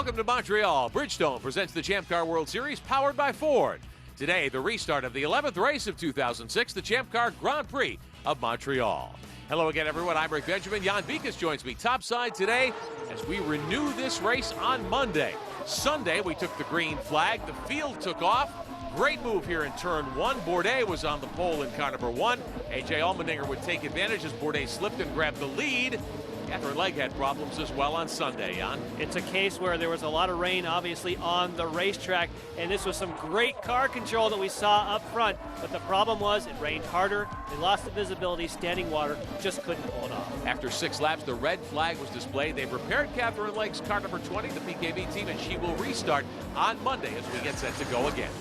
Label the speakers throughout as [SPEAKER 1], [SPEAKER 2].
[SPEAKER 1] Welcome to Montreal. Bridgestone presents the Champ Car World Series powered by Ford. Today, the restart of the 11th race of 2006, the Champ Car Grand Prix of Montreal. Hello again, everyone. I'm Rick Benjamin. Jan Vikas joins me topside today as we renew this race on Monday. Sunday, we took the green flag. The field took off. Great move here in turn one. Bourdais was on the pole in car number one. A.J. Allmendinger would take advantage as Bourdais slipped and grabbed the lead. Catherine Legge had problems as well on Sunday, Jan.
[SPEAKER 2] It's a case where there was a lot of rain, obviously, on the racetrack, and this was some great car control that we saw up front, but the problem was it rained harder, they lost the visibility, standing water, just couldn't pull it off.
[SPEAKER 1] After 6 laps, the red flag was displayed. They prepared Catherine Legge's car number 20, the PKV team, and she will restart on Monday as we get set to go again.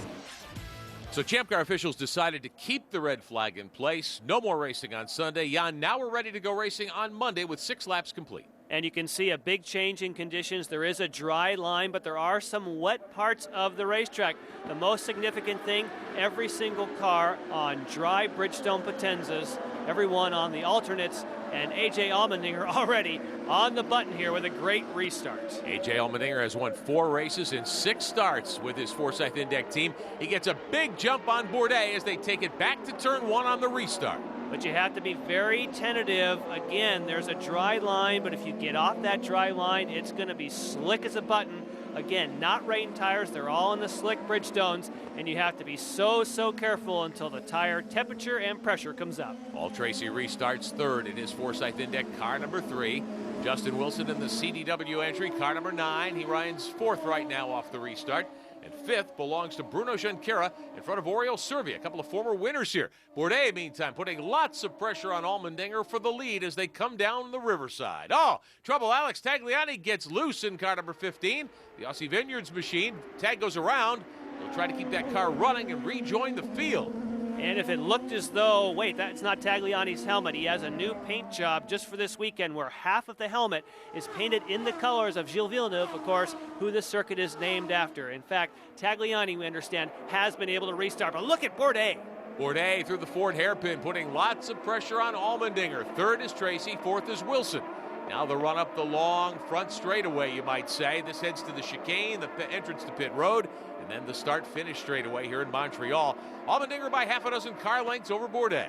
[SPEAKER 1] So Champ Car officials decided to keep the red flag in place. No more racing on Sunday. Jan, now we're ready to go racing on Monday with 6 laps complete.
[SPEAKER 2] And you can see a big change in conditions. There is a dry line, but there are some wet parts of the racetrack. The most significant thing, every single car on dry Bridgestone Potenzas, everyone on the alternates, and A.J. Allmendinger already on the button here with a great restart.
[SPEAKER 1] A.J. Allmendinger has won 4 races in 6 starts with his Forsyth Index team. He gets a big jump on Bourdais as they take it back to turn 1 on the restart.
[SPEAKER 2] But you have to be very tentative. Again, there's a dry line, but if you get off that dry line, it's going to be slick as a button. Again, not rain tires. They're all in the slick Bridgestones, and you have to be so careful until the tire temperature and pressure comes up.
[SPEAKER 1] Paul Tracy restarts third in his Forsyth Index car number 3. Justin Wilson in the CDW entry, car number 9. He rides 4th right now off the restart. And 5th belongs to Bruno Junqueira in front of Oriol Servia, a couple of former winners here. Bourdais, meantime, putting lots of pressure on Allmendinger for the lead as they come down the riverside. Oh, trouble. Alex Tagliani gets loose in car number 15. The Aussie Vineyards machine. Tag goes around. They'll try to keep that car running and rejoin the field.
[SPEAKER 2] And if it looked as though, wait, that's not Tagliani's helmet. He has a new paint job just for this weekend where half of the helmet is painted in the colors of Gilles Villeneuve, of course, who this circuit is named after. In fact, Tagliani, we understand, has been able to restart. But look at Bourdais.
[SPEAKER 1] Bourdais through the Ford hairpin, putting lots of pressure on Allmendinger. 3rd is Tracy, 4th is Wilson. Now the run up the long front straightaway, you might say. This heads to the chicane, the entrance to pit road, and then the start-finish straightaway here in Montreal. Allmendinger by half a dozen car lengths over Bourdais.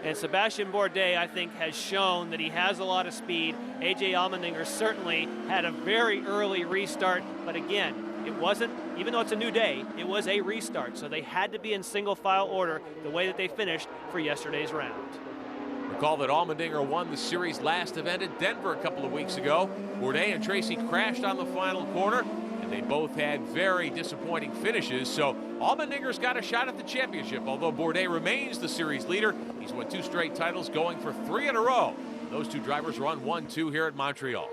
[SPEAKER 2] And Sébastien Bourdais, I think, has shown that he has a lot of speed. A.J. Allmendinger certainly had a very early restart, but again, it wasn't, even though it's a new day, it was a restart, so they had to be in single file order the way that they finished for yesterday's round.
[SPEAKER 1] Recall that Allmendinger won the series' last event at Denver a couple of weeks ago. Bourdais and Tracy crashed on the final corner, and they both had very disappointing finishes. So Allmendinger's got a shot at the championship, although Bourdais remains the series leader. He's won 2 straight titles, going for 3 in a row. Those 2 drivers run 1-2 here at Montreal.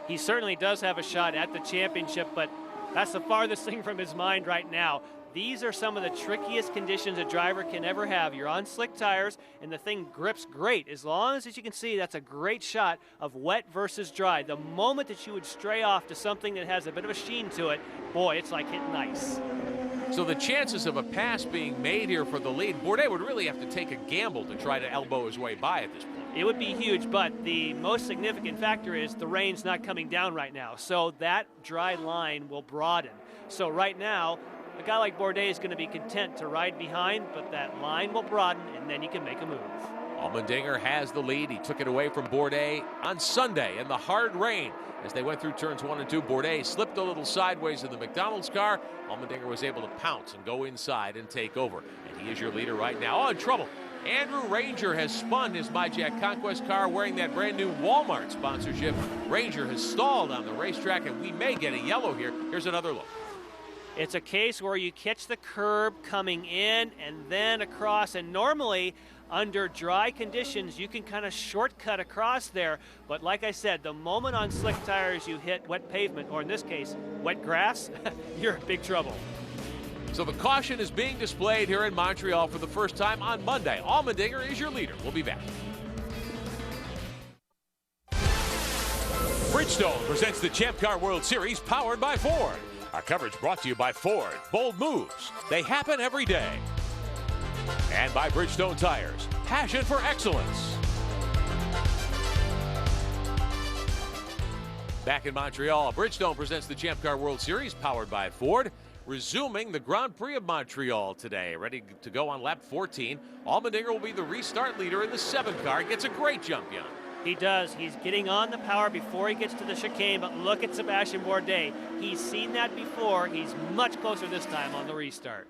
[SPEAKER 2] He certainly does have a shot at the championship, but that's the farthest thing from his mind right now. These are some of the trickiest conditions a driver can ever have. You're on slick tires, and the thing grips great. As long as you can see, that's a great shot of wet versus dry. The moment that you would stray off to something that has a bit of a sheen to it, boy, it's like hitting ice.
[SPEAKER 1] So the chances of a pass being made here for the lead, Bourdais would really have to take a gamble to try to elbow his way by at this point.
[SPEAKER 2] It would be huge, but the most significant factor is the rain's not coming down right now. So that dry line will broaden. So right now, a guy like Bourdais is going to be content to ride behind, but that line will broaden, and then you can make a move.
[SPEAKER 1] Allmendinger has the lead. He took it away from Bourdais on Sunday in the hard rain. As they went through turns 1 and 2, Bourdais slipped a little sideways in the McDonald's car. Allmendinger was able to pounce and go inside and take over. And he is your leader right now. Oh, in trouble. Andrew Ranger has spun his MyJack Conquest car wearing that brand new Walmart sponsorship. Ranger has stalled on the racetrack, and we may get a yellow here. Here's another look.
[SPEAKER 2] It's a case where you catch the curb coming in and then across, and normally under dry conditions you can kind of shortcut across there, but like I said, the moment on slick tires you hit wet pavement, or in this case wet grass, you're in big trouble.
[SPEAKER 1] So the caution is being displayed here in Montreal for the first time on Monday. Allmendinger is your leader. We'll be back. Bridgestone presents the Champ Car World Series powered by Ford. Our coverage brought to you by Ford. Bold moves. They happen every day. And by Bridgestone Tires. Passion for excellence. Back in Montreal, Bridgestone presents the Champ Car World Series powered by Ford. Resuming the Grand Prix of Montreal today. Ready to go on lap 14. Allmendinger will be the restart leader in the 7 car. Gets a great jump, Jan.
[SPEAKER 2] He does. He's getting on the power before he gets to the chicane, but look at Sebastian Bourdais. He's seen that before. He's much closer this time on the restart.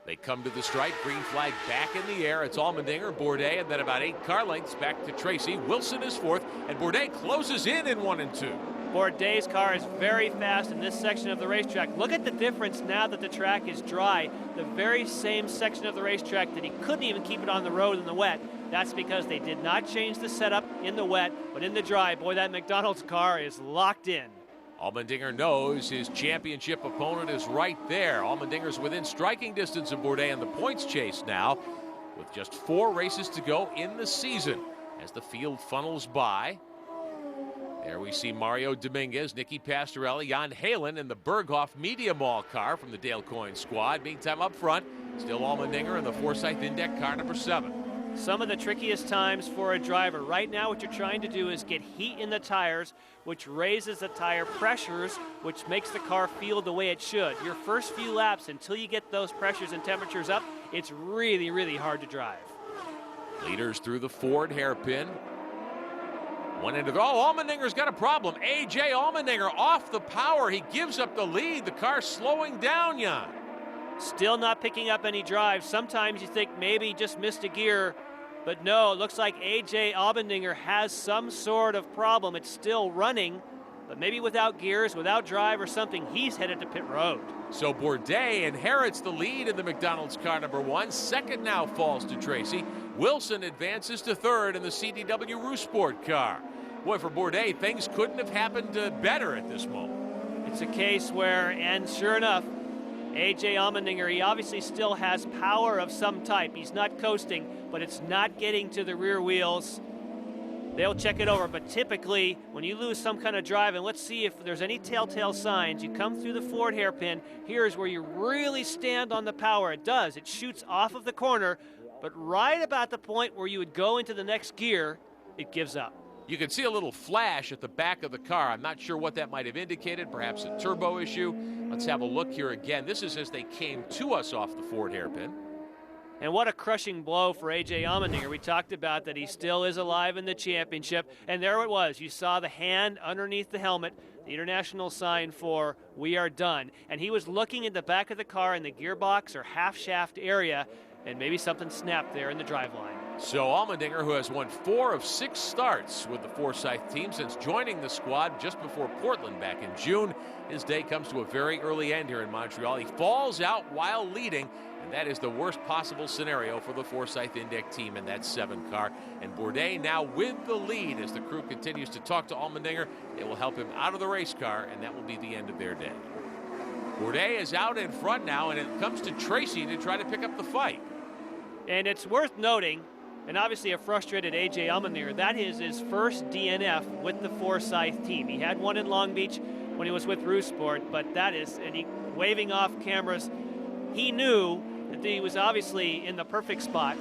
[SPEAKER 1] They come to the stripe, green flag back in the air. It's Allmendinger, Bourdais, and then about 8 car lengths back to Tracy. Wilson is 4th, and Bourdais closes in 1 and 2.
[SPEAKER 2] Bourdais' car is very fast in this section of the racetrack. Look at the difference now that the track is dry. The very same section of the racetrack that he couldn't even keep it on the road in the wet. That's because they did not change the setup in the wet, but in the dry, boy, that McDonald's car is locked in.
[SPEAKER 1] Allmendinger knows his championship opponent is right there. Allmendinger's within striking distance of Bourdais in the points chase now, with just 4 races to go in the season as the field funnels by. There we see Mario Dominguez, Nicky Pastorelli, Jan Halen in the Berghoff Media Mall car from the Dale Coyne squad. Meantime, up front, still Allmendinger in the Forsyth Index car number 7.
[SPEAKER 2] Some of the trickiest times for a driver. Right now what you're trying to do is get heat in the tires, which raises the tire pressures, which makes the car feel the way it should. Your first few laps, until you get those pressures and temperatures up, it's really, really hard to drive.
[SPEAKER 1] Leaders through the Ford hairpin. One end of the, Allmendinger's got a problem. A.J. Allmendinger off the power. He gives up the lead. The car's slowing down, Jan.
[SPEAKER 2] Still not picking up any drive. Sometimes you think maybe he just missed a gear, but no, it looks like A.J. Allmendinger has some sort of problem. It's still running, but maybe without gears, without drive or something, he's headed to pit road.
[SPEAKER 1] So Bourdais inherits the lead in the McDonald's car number 1. Second now falls to Tracy. Wilson advances to 3rd in the CDW Rousport car. Boy, for Bourdais, things couldn't have happened better at this moment.
[SPEAKER 2] It's a case where, and sure enough, A.J. Allmendinger, he obviously still has power of some type. He's not coasting, but it's not getting to the rear wheels. They'll check it over, but typically when you lose some kind of drive, and let's see if there's any telltale signs, you come through the Ford hairpin, here's where you really stand on the power. It does, it shoots off of the corner, but right about the point where you would go into the next gear, it gives up.
[SPEAKER 1] You can see a little flash at the back of the car. I'm not sure what that might have indicated, perhaps a turbo issue. Let's have a look here again. This is as they came to us off the Ford hairpin.
[SPEAKER 2] And what a crushing blow for A.J. Allmendinger. We talked about that he still is alive in the championship, and there it was. You saw the hand underneath the helmet, the international sign for "We are done." And he was looking at the back of the car in the gearbox or half shaft area, and maybe something snapped there in the driveline.
[SPEAKER 1] So Allmendinger, who has won 4 of 6 starts with the Forsyth team since joining the squad just before Portland back in June, his day comes to a very early end here in Montreal. He falls out while leading, and that is the worst possible scenario for the Forsyth Index team in that 7 car. And Bourdais now with the lead as the crew continues to talk to Allmendinger. They will help him out of the race car, and that will be the end of their day. Bourdais is out in front now, and it comes to Tracy to try to pick up the fight.
[SPEAKER 2] And it's worth noting, and obviously a frustrated A.J. Allmendinger, that is his first DNF with the Forsyth team. He had one in Long Beach when he was with Rousport, but that is, and he waving off cameras, he knew that he was obviously in the perfect spot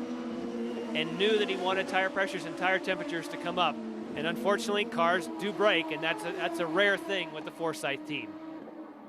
[SPEAKER 2] and knew that he wanted tire pressures and tire temperatures to come up. And unfortunately, cars do break, and that's a rare thing with the Forsyth team.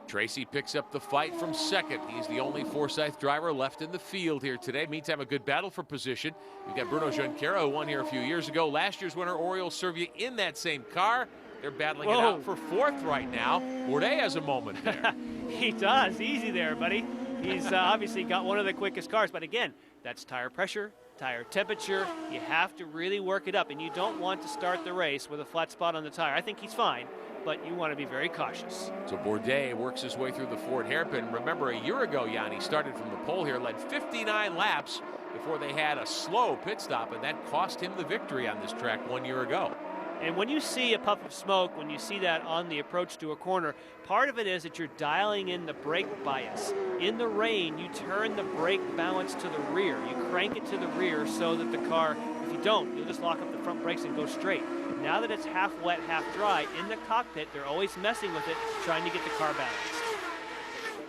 [SPEAKER 1] Tracy picks up the fight from second. He's the only Forsyth driver left in the field here today. Meantime, a good battle for position. We've got Bruno Junqueira, who won here a few years ago. Last year's winner, Oriol Servia, in that same car. They're battling it out for 4th right now. Bourdais has a moment there.
[SPEAKER 2] He does. Easy there, buddy. He's obviously got one of the quickest cars. But again, that's tire pressure, tire temperature. You have to really work it up. And you don't want to start the race with a flat spot on the tire. I think he's fine, but you want to be very cautious.
[SPEAKER 1] So Bourdais works his way through the Ford hairpin. Remember, a year ago, Yanni started from the pole here, led 59 laps before they had a slow pit stop, and that cost him the victory on this track 1 year ago.
[SPEAKER 2] And when you see a puff of smoke, when you see that on the approach to a corner, part of it is that you're dialing in the brake bias. In the rain, you turn the brake balance to the rear. You crank it to the rear so that the car, if you don't, you'll just lock up the front brakes and go straight. Now that it's half wet, half dry, in the cockpit, they're always messing with it, trying to get the car balanced.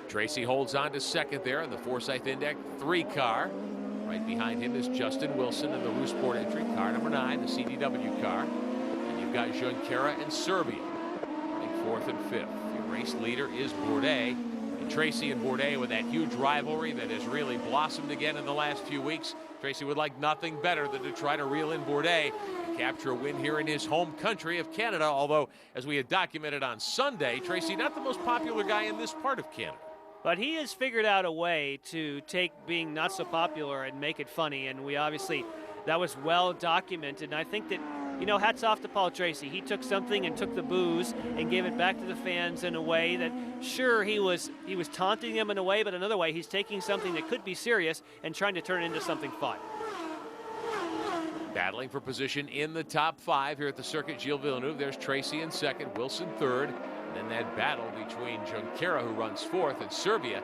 [SPEAKER 1] Tracy holds on to second there in the Forsyth Index 3 car. Right behind him is Justin Wilson in the Rousport entry, car number 9, the CDW car. And you've got Junqueira and Servia. I think 4th and 5th. The race leader is Bourdais. And Tracy and Bourdais, with that huge rivalry that has really blossomed again in the last few weeks, Tracy would like nothing better than to try to reel in Bourdais and capture a win here in his home country of Canada, although, as we had documented on Sunday, Tracy, not the most popular guy in this part of Canada.
[SPEAKER 2] But he has figured out a way to take being not so popular and make it funny, and we obviously, that was well documented, and I think that, you know, hats off to Paul Tracy. He took something and took the booze and gave it back to the fans in a way that, sure, he was taunting them in a way, but another way, he's taking something that could be serious and trying to turn it into something fun.
[SPEAKER 1] Battling for position in the top 5 here at the circuit, Gilles Villeneuve. There's Tracy in 2nd, Wilson 3rd. And then that battle between Junqueira, who runs 4th, and Serbia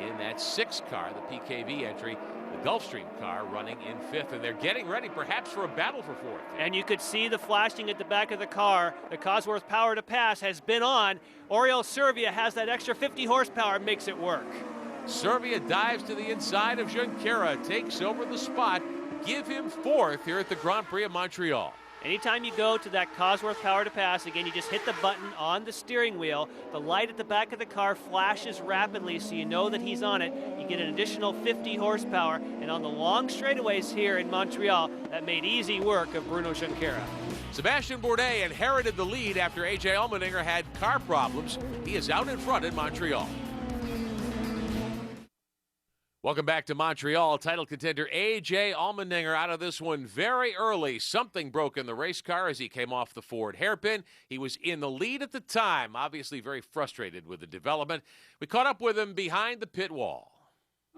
[SPEAKER 1] in that 6th car, the PKV entry. The Gulfstream car running in 5th, and they're getting ready perhaps for a battle for 4th.
[SPEAKER 2] And you could see the flashing at the back of the car. The Cosworth power to pass has been on. Oriol Servia has that extra 50 horsepower, makes it work.
[SPEAKER 1] Servia dives to the inside of Junqueira, takes over the spot. Give him 4th here at the Grand Prix of Montreal.
[SPEAKER 2] Anytime you go to that Cosworth power to pass, again, you just hit the button on the steering wheel. The light at the back of the car flashes rapidly so you know that he's on it. You get an additional 50 horsepower. And on the long straightaways here in Montreal, that made easy work of Bruno Junqueira.
[SPEAKER 1] Sebastian Bourdais inherited the lead after A.J. Allmendinger had car problems. He is out in front in Montreal. Welcome back to Montreal. Title contender A.J. Allmendinger out of this one very early. Something broke in the race car as he came off the Ford hairpin. He was in the lead at the time, obviously very frustrated with the development. We caught up with him behind the pit wall.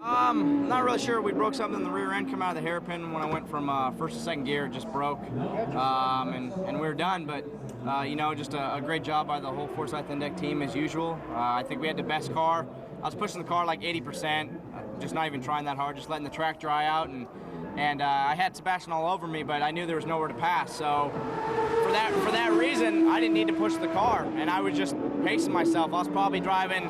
[SPEAKER 3] Not really sure. We broke something in the rear end coming out of the hairpin when I went from 1st to 2nd gear. It just broke, and we were done. But you know, just a great job by the whole Forsyth and Deck team as usual. I think we had the best car. I was pushing the car like 80%, just not even trying that hard, just letting the track dry out, and I had Sebastian all over me, but I knew there was nowhere to pass. So for that reason, I didn't need to push the car, and I was just pacing myself. I was probably driving,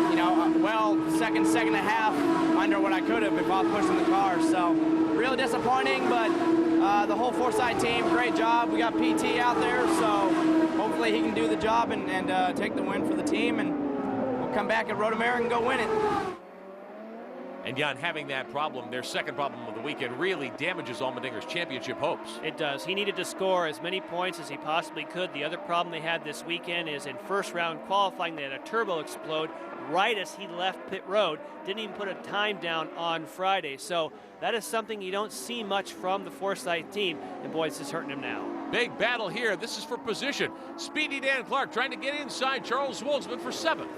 [SPEAKER 3] you know, well, second and a half under what I could have if I was pushing the car. So really disappointing, but the whole Forsyth team, great job. We got PT out there, so hopefully he can do the job and take the win for the team, and we'll come back at Road America and go win it.
[SPEAKER 1] And Jan, having that problem, their second problem of the weekend, really damages Allmendinger's championship hopes.
[SPEAKER 2] It does. He needed to score as many points as he possibly could. The other problem they had this weekend is in first round qualifying, they had a turbo explode right as he left pit road. Didn't even put a time down on Friday. So that is something you don't see much from the Forsyth team, and boy, this is hurting him now.
[SPEAKER 1] Big battle here. This is for position. Speedy Dan Clark trying to get inside Charles Wolfsman for 7th.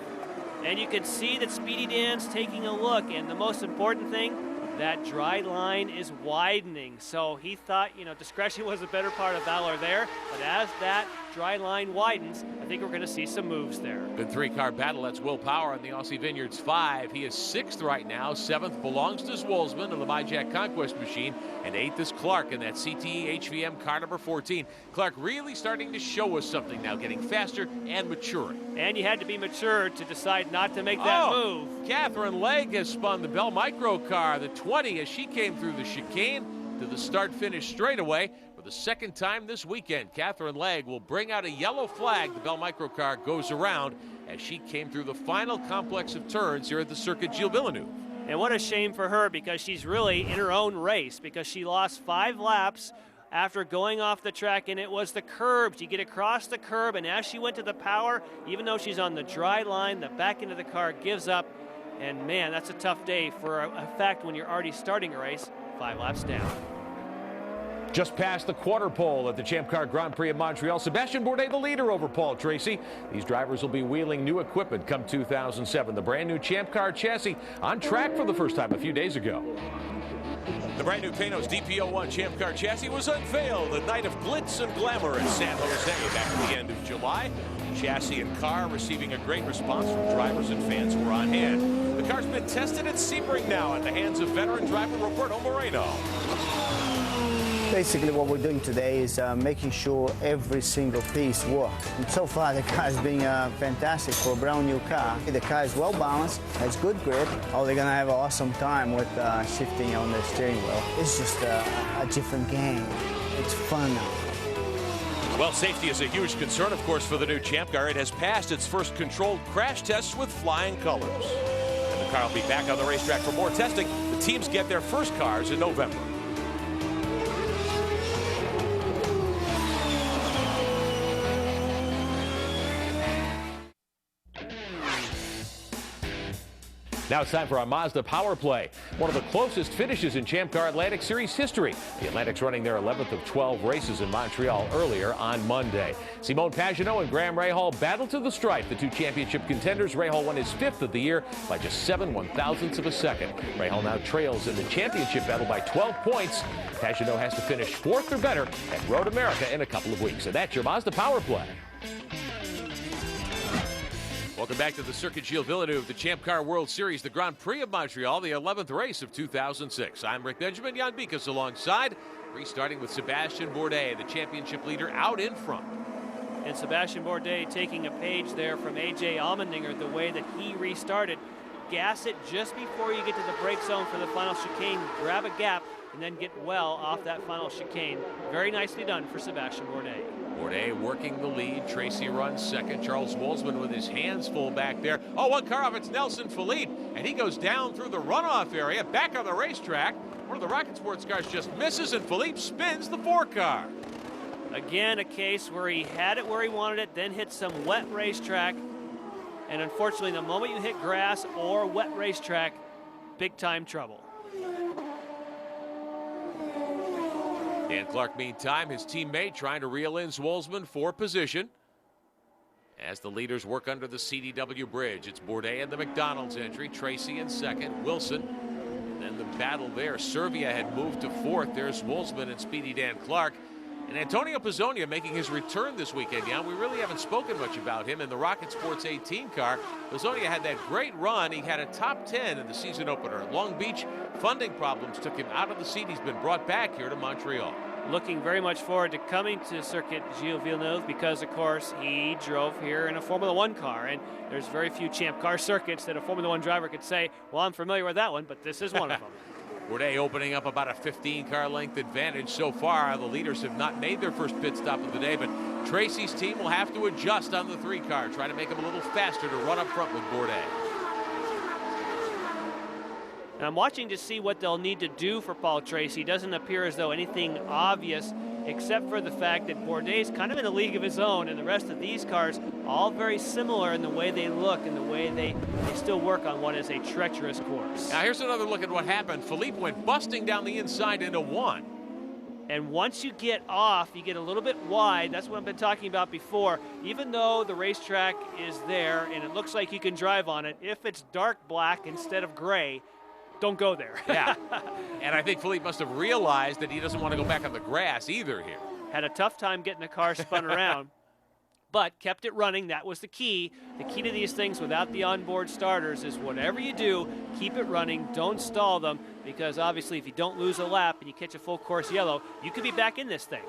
[SPEAKER 2] And you can see that Speedy Dan's taking a look, and the most important thing, that dry line is widening. So he thought, you know, discretion was a better part of valor there, but as that dry line widens, I think we're going to see some moves there.
[SPEAKER 1] Good 3-car battle. That's Will Power on the Aussie Vineyards 5. He is 6th right now. 7th belongs to Wolfsman of the MyJack Conquest machine, and 8th is Clark in that CTE HVM car number 14. Clark really starting to show us something now, getting faster and maturing.
[SPEAKER 2] And you had to be mature to decide not to make that move.
[SPEAKER 1] Catherine Legg has spun the Bell Micro car, the 20, as she came through the chicane to the start-finish straightaway. For the second time this weekend, Catherine Legg will bring out a yellow flag. The Bell Micro car goes around as she came through the final complex of turns here at the circuit, Gilles Villeneuve.
[SPEAKER 2] And what a shame for her, because she's really in her own race, because she lost 5 laps after going off the track, and it was the curbs. You get across the curb, and as she went to the power, even though she's on the dry line, the back end of the car gives up. And man, that's a tough day for a fact when you're already starting a race 5 laps down.
[SPEAKER 1] Just past the quarter pole at the Champ Car Grand Prix of Montreal, Sebastian Bourdais the leader over Paul Tracy. These drivers will be wheeling new equipment come 2007. The brand new Champ Car chassis on track for the first time a few days ago. The brand new Panos DP01 Champ Car chassis was unveiled the night of glitz and glamour in San Jose back at the end of July. Chassis and car receiving a great response from drivers and fans who were on hand. The car's been tested at Sebring now at the hands of veteran driver Roberto Moreno.
[SPEAKER 4] Basically what we're doing today is making sure every single piece works. And so far the car has been fantastic for a brand new car. The car is well balanced, has good grip. Oh, they're gonna have an awesome time with shifting on the steering wheel. It's just a different game. It's fun now.
[SPEAKER 1] Well, safety is a huge concern, of course, for the new Champ Car. It has passed its first controlled crash tests with flying colors. And the car will be back on the racetrack for more testing. The teams get their first cars in November. Now it's time for our Mazda Power Play, one of the closest finishes in Champ Car Atlantic Series history. The Atlantic's running their 11th of 12 races in Montreal earlier on Monday. Simone Pagenaud and Graham Rahal battled to the stripe. The two championship contenders. Rahal won his 5th of the year by just 7 1/1000ths of a second. Rahal now trails in the championship battle by 12 points. Pagenaud has to finish 4th or better at Road America in a couple of weeks. And that's your Mazda Power Play. Welcome back to the Circuit Gilles Villeneuve, the Champ Car World Series, the Grand Prix of Montreal, the 11th race of 2006. I'm Rick Benjamin, Jan Bikas alongside, restarting with Sebastian Bourdais, the championship leader, out in front.
[SPEAKER 2] And Sebastian Bourdais taking a page there from A.J. Allmendinger, the way that he restarted. Gas it just before you get to the brake zone for the final chicane, grab a gap, and then get well off that final chicane. Very nicely done for Sebastian Bourdais.
[SPEAKER 1] Bourdais working the lead. Tracy runs second. Charles Wolzman with his hands full back there. Oh, one car off. It's Nelson Philippe. And he goes down through the runoff area. Back on the racetrack. One of the Rocket Sports cars just misses, and Philippe spins the 4 car.
[SPEAKER 2] Again, a case where he had it where he wanted it, then hit some wet racetrack. And unfortunately, the moment you hit grass or wet racetrack, big time trouble.
[SPEAKER 1] Dan Clark, meantime, his teammate trying to reel in Wolzman for position. As the leaders work under the CDW bridge, it's Bourdais in the McDonald's entry, Tracy in second, Wilson. Then the battle there. Servia had moved to 4th. There's Wolzman and Speedy Dan Clark. And Antonio Pizzonia making his return this weekend. Yeah, we really haven't spoken much about him in the Rocket Sports 18 car. Pizzonia had that great run. He had a top 10 in the season opener at Long Beach. Funding problems took him out of the seat. He's been brought back here to Montreal.
[SPEAKER 2] Looking very much forward to coming to Circuit Gilles Villeneuve because, of course, he drove here in a Formula One car. And there's very few Champ Car circuits that a Formula One driver could say, well, I'm familiar with that one, but this is one of them.
[SPEAKER 1] Bourdais opening up about a 15-car length advantage so far. The leaders have not made their first pit stop of the day, but Tracy's team will have to adjust on the 3 car, try to make them a little faster to run up front with Bourdais.
[SPEAKER 2] And I'm watching to see what they'll need to do for Paul Tracy. Doesn't appear as though anything obvious, except for the fact that Bourdais is kind of in a league of his own, and the rest of these cars all very similar in the way they look and the way they still work on what is a treacherous course.
[SPEAKER 1] Now here's another look at what happened. Philippe went busting down the inside into 1.
[SPEAKER 2] And once you get off, you get a little bit wide. That's what I've been talking about before. Even though the racetrack is there and it looks like you can drive on it, if it's dark black instead of gray, don't go there.
[SPEAKER 1] Yeah, and I think Philippe must have realized that he doesn't want to go back on the grass either here.
[SPEAKER 2] Had a tough time getting the car spun around, but kept it running. That was the key. The key to these things without the onboard starters is whatever you do, keep it running. Don't stall them, because obviously if you don't lose a lap and you catch a full course yellow, you could be back in this thing.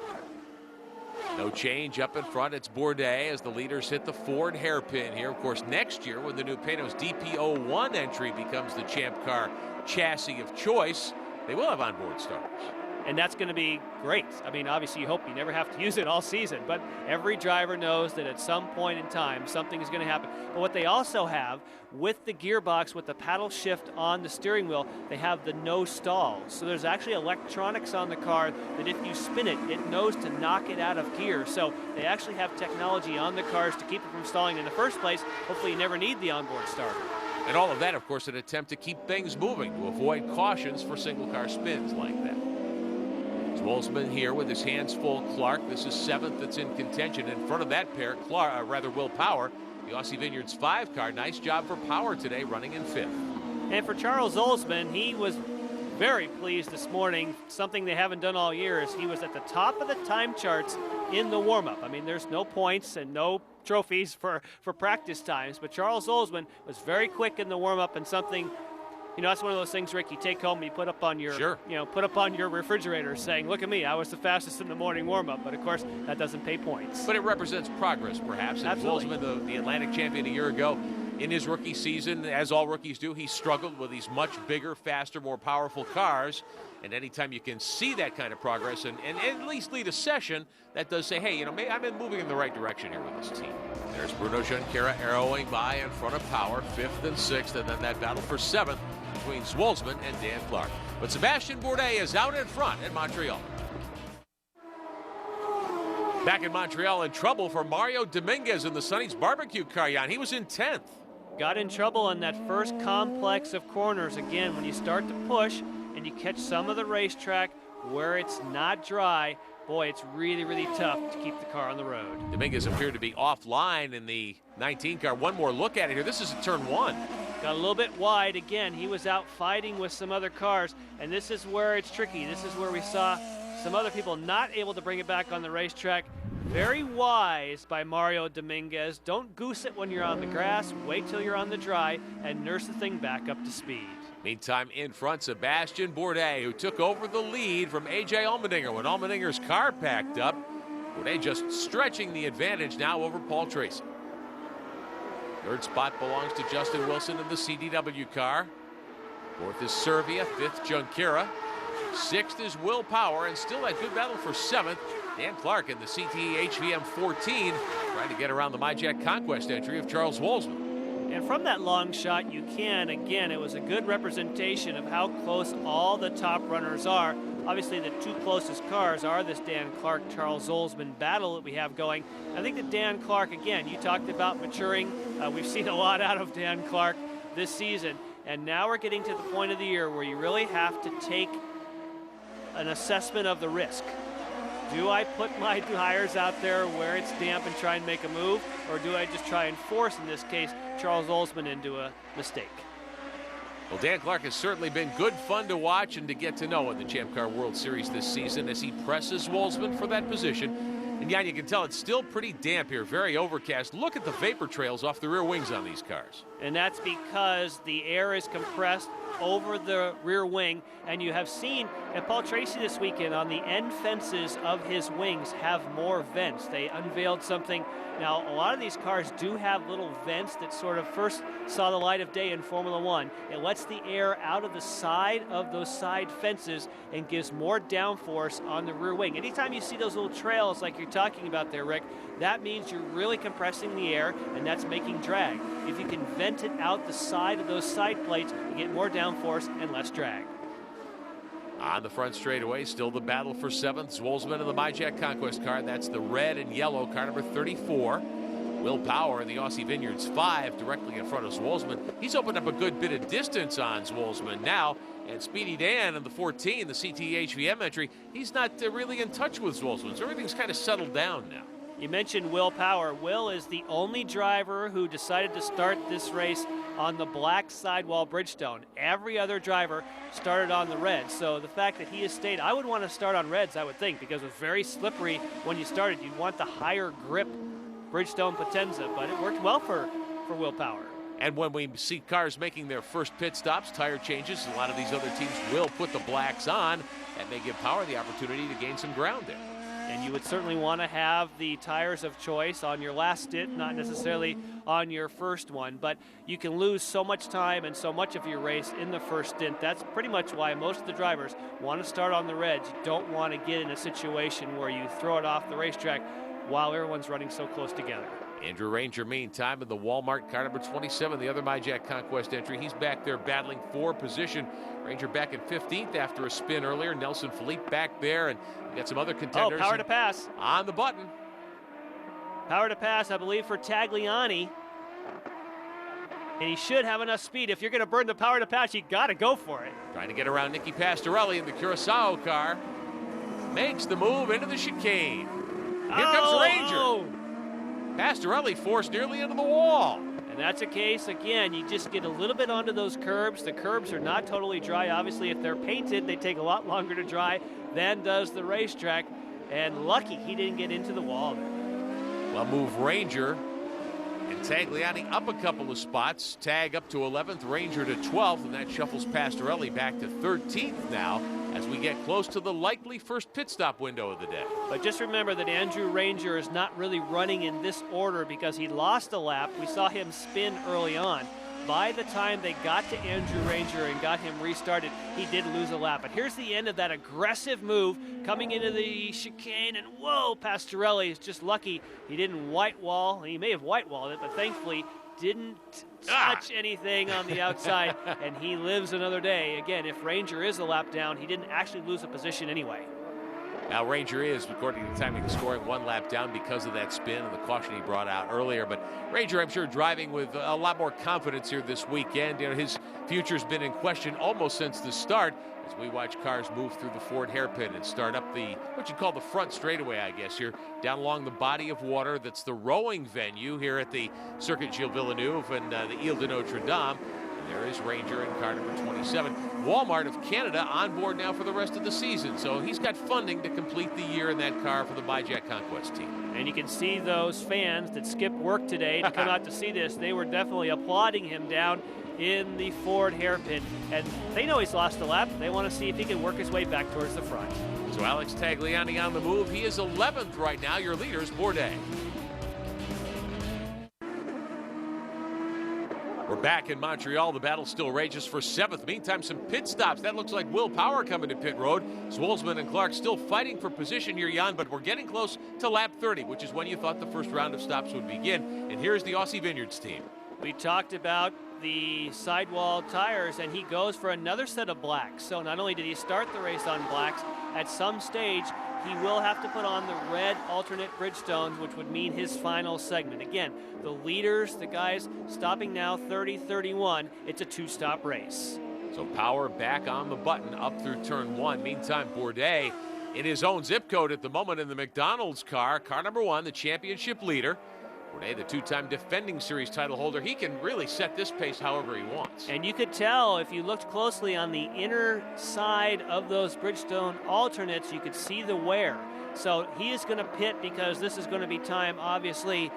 [SPEAKER 1] No change up in front. It's Bourdais as the leaders hit the Ford hairpin here. Of course, next year when the new Panos DP01 entry becomes the Champ Car chassis of choice, they will have onboard starters.
[SPEAKER 2] And that's going to be great. I mean, obviously you hope you never have to use it all season, but every driver knows that at some point in time something is going to happen. But what they also have with the gearbox, with the paddle shift on the steering wheel, they have the no stalls. So there's actually electronics on the car that if you spin it, it knows to knock it out of gear. So they actually have technology on the cars to keep it from stalling in the first place. Hopefully you never need the onboard starter.
[SPEAKER 1] And all of that, of course, an attempt to keep things moving, to avoid cautions for single car spins like that. Wolzman here with his hands full. Clark, this is 7th that's in contention. In front of that pair, Will Power, the Aussie Vineyards 5 car. Nice job for Power today, running in 5th.
[SPEAKER 2] And for Charles Olsman, he was very pleased this morning. Something they haven't done all year is he was at the top of the time charts in the warm-up. I mean, there's no points and no trophies for practice times, but Charles Olsman was very quick in the warm-up, and something, you know, that's one of those things, Rick, you take home and you put up on your, put up on your refrigerator saying, look at me, I was the fastest in the morning warm-up. But of course, that doesn't pay points.
[SPEAKER 1] But it represents progress, perhaps. And
[SPEAKER 2] Absolutely.
[SPEAKER 1] Wolzman, the Atlantic champion a year ago, In his rookie season, as all rookies do, he struggled with these much bigger, faster, more powerful cars. And anytime you can see that kind of progress and at least lead a session, that does say, hey, you know, maybe I've been moving in the right direction here with this team. There's Bruno Junqueira arrowing by in front of Power, 5th and 6th, and then that battle for 7th between Zwolsman and Dan Clark. But Sebastian Bourdais is out in front at Montreal. Back in Montreal, in trouble for Mario Dominguez in the Sonny's barbecue car, Jan. He was in 10th.
[SPEAKER 2] Got in trouble on that first complex of corners. Again, when you start to push and you catch some of the racetrack where it's not dry, boy, it's really, really tough to keep the car on the road.
[SPEAKER 1] Dominguez appeared to be offline in the 19 car. One more look at it here. This is turn 1.
[SPEAKER 2] Got a little bit wide. Again, he was out fighting with some other cars, and this is where it's tricky. This is where we saw some other people not able to bring it back on the racetrack. Very wise by Mario Dominguez. Don't goose it when you're on the grass. Wait till you're on the dry and nurse the thing back up to speed.
[SPEAKER 1] Meantime, in front, Sebastian Bourdais, who took over the lead from A.J. Allmendinger when Allmendinger's car packed up. Bourdais just stretching the advantage now over Paul Tracy. Third spot belongs to Justin Wilson in the CDW car. 4th is Servia, 5th Junqueira. 6th is Will Power, and still that good battle for 7th. Dan Clark in the CTE HVM 14, trying to get around the MyJack Conquest entry of Charles Wolzman.
[SPEAKER 2] And from that long shot, you can, again, it was a good representation of how close all the top runners are. Obviously, the two closest cars are this Dan Clark-Charles Zolzman battle that we have going. I think that Dan Clark, again, you talked about maturing. We've seen a lot out of Dan Clark this season. And now we're getting to the point of the year where you really have to take an assessment of the risk. Do I put my tires out there where it's damp and try and make a move, or do I just try and force, in this case, Charles Olsman into a mistake?
[SPEAKER 1] Well, Dan Clark has certainly been good fun to watch and to get to know in the Champ Car World Series this season as he presses Wolzman for that position. And yeah, you can tell it's still pretty damp here, very overcast. Look at the vapor trails off the rear wings on these cars.
[SPEAKER 2] And that's because the air is compressed over the rear wing, and you have seen, and Paul Tracy this weekend on the end fences of his wings have more vents. They unveiled something. Now, a lot of these cars do have little vents that sort of first saw the light of day in Formula One. It lets the air out of the side of those side fences and gives more downforce on the rear wing. Anytime you see those little trails like you're talking about there, Rick, that means you're really compressing the air, and that's making drag. If you can vent it out the side of those side plates, you get more downforce and less drag.
[SPEAKER 1] On the front straightaway, still the battle for 7th. Zwolsman in the MyJack Conquest car. That's the red and yellow car number 34. Will Power in the Aussie Vineyards 5 directly in front of Zwolsman. He's opened up a good bit of distance on Zwolsman now. And Speedy Dan in the 14, the CT HVM entry, he's not really in touch with Zwolsman, so everything's kind of settled down now.
[SPEAKER 2] You mentioned Will Power. Will is the only driver who decided to start this race on the black sidewall Bridgestone. Every other driver started on the red. So the fact that he has stayed, I would want to start on reds, I would think, because it was very slippery when you started. You'd want the higher grip Bridgestone Potenza, but it worked well for Will Power.
[SPEAKER 1] And when we see cars making their first pit stops, tire changes, a lot of these other teams will put the blacks on. That may give Power the opportunity to gain some ground there.
[SPEAKER 2] And you would certainly want to have the tires of choice on your last stint, not necessarily on your first one. But you can lose so much time and so much of your race in the first stint. That's pretty much why most of the drivers want to start on the reds. You don't want to get in a situation where you throw it off the racetrack while everyone's running so close together.
[SPEAKER 1] Andrew Ranger, meantime, in the Walmart car number 27, the other MyJack Conquest entry. He's back there battling for position. Ranger back in 15th after a spin earlier. Nelson Philippe back there, and we got some other contenders.
[SPEAKER 2] Oh, power to pass.
[SPEAKER 1] On the button.
[SPEAKER 2] Power to pass, I believe, for Tagliani. And he should have enough speed. If you're going to burn the power to pass, you got to go for it.
[SPEAKER 1] Trying to get around Nicky Pastorelli in the Curacao car. Makes the move into the chicane. Here comes Ranger.
[SPEAKER 2] Oh.
[SPEAKER 1] Pastorelli forced nearly into the wall.
[SPEAKER 2] And that's a case, again, you just get a little bit onto those curbs. The curbs are not totally dry. Obviously, if they're painted, they take a lot longer to dry than does the racetrack. And lucky he didn't get into the wall there.
[SPEAKER 1] Well, move Ranger. And Tagliani up a couple of spots. Tag up to 11th, Ranger to 12th, and that shuffles Pastorelli back to 13th now as we get close to the likely first pit stop window of the day.
[SPEAKER 2] But just remember that Andrew Ranger is not really running in this order because he lost a lap. We saw him spin early on. By the time they got to Andrew Ranger and got him restarted, he did lose a lap. But here's the end of that aggressive move coming into the chicane, and whoa, Pastorelli is just lucky he didn't white wall. He may have white walled it, but thankfully didn't touch anything on the outside, and he lives another day. Again, if Ranger is a lap down, he didn't actually lose a position anyway.
[SPEAKER 1] Now Ranger is, according to the timing, scoring 1 lap down because of that spin and the caution he brought out earlier. But Ranger, I'm sure, driving with a lot more confidence here this weekend. You know, his future's been in question almost since the start as we watch cars move through the Ford hairpin and start up the, what you call the front straightaway, I guess, here, down along the body of water that's the rowing venue here at the Circuit Gilles Villeneuve and the Ile de Notre Dame. There is Ranger in car number 27. Walmart of Canada on board now for the rest of the season. So he's got funding to complete the year in that car for the BiJack Conquest team.
[SPEAKER 2] And you can see those fans that skipped work today to come out to see this. They were definitely applauding him down in the Ford hairpin. And they know he's lost a lap. They want to see if he can work his way back towards the front.
[SPEAKER 1] So Alex Tagliani on the move. He is 11th right now. Your leader is Bourdais. We're back in Montreal. The battle still rages for 7th. Meantime, some pit stops. That looks like Will Power coming to pit road. Swolsman and Clark still fighting for position here, Jan, but we're getting close to lap 30, which is when you thought the first round of stops would begin. And here's the Aussie Vineyards team.
[SPEAKER 2] We talked about the sidewall tires, and he goes for another set of blacks. So not only did he start the race on blacks, at some stage he will have to put on the red alternate Bridgestones, which would mean his final segment. Again, the leaders, the guys stopping now 30-31. It's a 2-stop race.
[SPEAKER 1] So Power back on the button up through turn 1. Meantime, Bourdais in his own zip code at the moment in the McDonald's car. Car number 1, the championship leader. Bourdais, the 2-time defending series title holder, he can really set this pace however he wants.
[SPEAKER 2] And you could tell if you looked closely on the inner side of those Bridgestone alternates, you could see the wear. So he is going to pit because this is going to be time, obviously,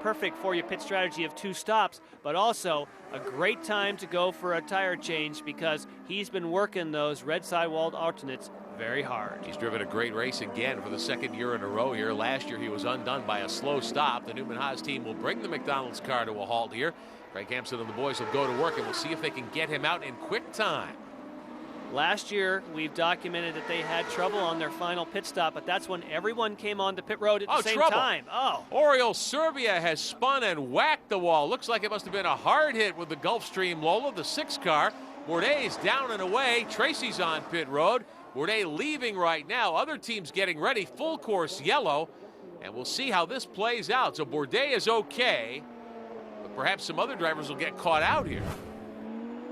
[SPEAKER 2] perfect for your pit strategy of 2 stops, but also a great time to go for a tire change because he's been working those red sidewalled alternates very hard.
[SPEAKER 1] He's driven a great race again for the 2nd year in a row here. Last year he was undone by a slow stop. The Newman Haas team will bring the McDonald's car to a halt here. Craig Hampson and the boys will go to work, and we'll see if they can get him out in quick time.
[SPEAKER 2] Last year, we've documented that they had trouble on their final pit stop, but that's when everyone came on to pit road at the same time.
[SPEAKER 1] Oriol Serbia has spun and whacked the wall. Looks like it must have been a hard hit with the Gulfstream Lola, the 6 car. Bourdais down and away. Tracy's on pit road. Bourdais leaving right now. Other teams getting ready. Full course yellow. And we'll see how this plays out. So Bourdais is okay, but perhaps some other drivers will get caught out here.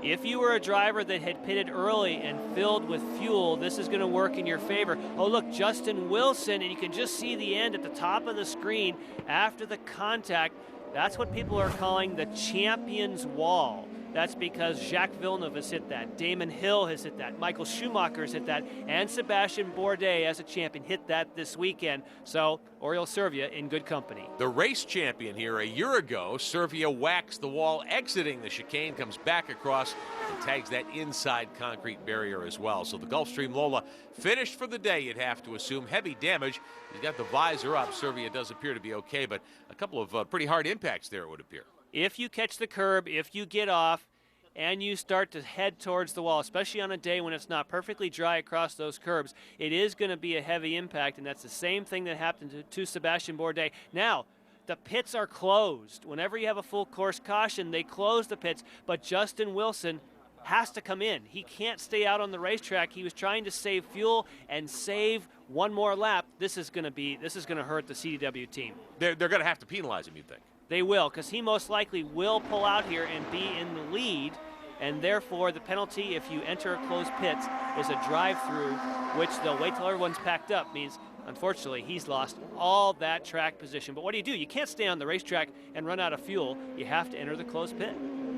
[SPEAKER 2] If you were a driver that had pitted early and filled with fuel, this is going to work in your favor. Oh, look, Justin Wilson, and you can just see the end at the top of the screen after the contact. That's what people are calling the champion's wall. That's because Jacques Villeneuve has hit that, Damon Hill has hit that, Michael Schumacher has hit that, and Sebastian Bourdais as a champion hit that this weekend. So Oriol Serbia in good company.
[SPEAKER 1] The race champion here a year ago, Serbia whacks the wall exiting the chicane, comes back across and tags that inside concrete barrier as well. So the Gulfstream Lola finished for the day, you'd have to assume. Heavy damage. He's got the visor up. Serbia does appear to be okay, but a couple of pretty hard impacts there, it would appear.
[SPEAKER 2] If you catch the curb, if you get off, and you start to head towards the wall, especially on a day when it's not perfectly dry across those curbs, it is going to be a heavy impact, and that's the same thing that happened to Sebastian Bourdais. Now, the pits are closed. Whenever you have a full course caution, they close the pits, but Justin Wilson has to come in. He can't stay out on the racetrack. He was trying to save fuel and save one more lap. This is going to hurt the CDW team.
[SPEAKER 1] They're going to have to penalize him, you'd think.
[SPEAKER 2] They will, because he most likely will pull out here and be in the lead, and therefore the penalty if you enter a closed pits is a drive-through, which they'll wait till everyone's packed up, means unfortunately he's lost all that track position. But what do? You can't stay on the racetrack and run out of fuel. You have to enter the closed pit.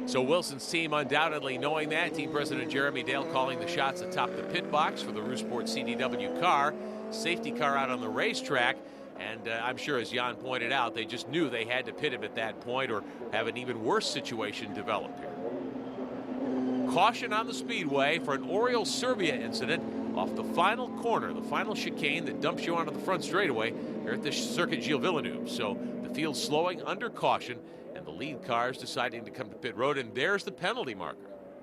[SPEAKER 1] So Wilson's team undoubtedly knowing that. Team President Jeremy Dale calling the shots atop the pit box for the Roosport CDW car. Safety car out on the racetrack. And I'm sure, as Jan pointed out, they just knew they had to pit him at that point or have an even worse situation develop here. Caution on the speedway for an Oriole Serbia incident off the final corner, the final chicane that dumps you onto the front straightaway here at the Circuit Gilles Villeneuve. So the field's slowing under caution, and the lead cars deciding to come to pit road, and there's the penalty marker.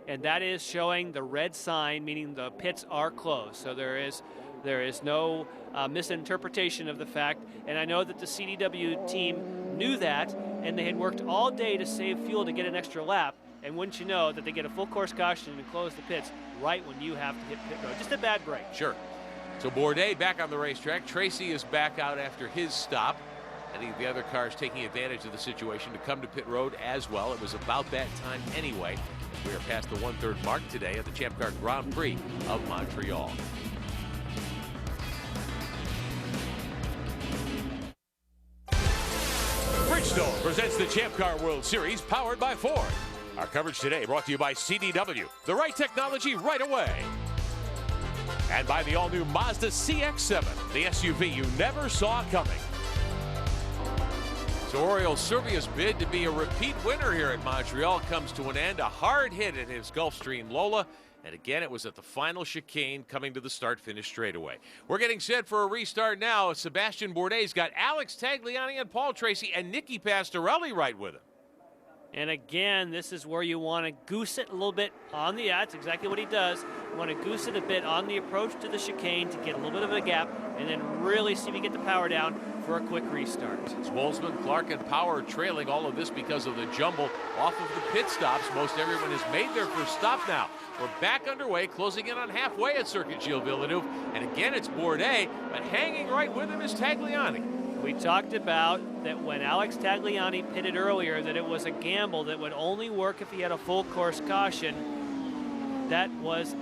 [SPEAKER 2] And that is showing the red sign, meaning the pits are closed. So there is no misinterpretation of the fact. And I know that the CDW team knew that, and they had worked all day to save fuel to get an extra lap. And wouldn't you know that they get a full course caution and close the pits right when you have to hit pit road. Just a bad break.
[SPEAKER 1] Sure. So Bourdais back on the racetrack. Tracy is back out after his stop. Any of the other cars taking advantage of the situation to come to pit road as well. It was about that time anyway. We are past the 1/3 mark today at the Champ Car Grand Prix of Montreal. Bridgestone presents the Champ Car World Series, powered by Ford. Our coverage today brought to you by CDW, the right technology right away. And by the all-new Mazda CX-7, the SUV you never saw coming. So Oriole Serbia's bid to be a repeat winner here at Montreal comes to an end. A hard hit in his Gulfstream Lola. And again, it was at the final chicane coming to the start-finish straightaway. We're getting set for a restart now. Sebastian Bourdais got Alex Tagliani and Paul Tracy and Nicky Pastorelli right with him.
[SPEAKER 2] And again, this is where you want to goose it a little bit on the that's exactly what he does. You want to goose it a bit on the approach to the chicane to get a little bit of a gap and then really see if you get the power down for a quick restart.
[SPEAKER 1] Wolzman, Clark, and Power trailing all of this because of the jumble off of the pit stops. Most everyone has made their first stop now. We're back underway, closing in on halfway at Circuit Gilles Villeneuve. And again, it's Bourdais, but hanging right with him is Tagliani.
[SPEAKER 2] We talked about that when Alex Tagliani pitted earlier that it was a gamble that would only work if he had a full course caution. That was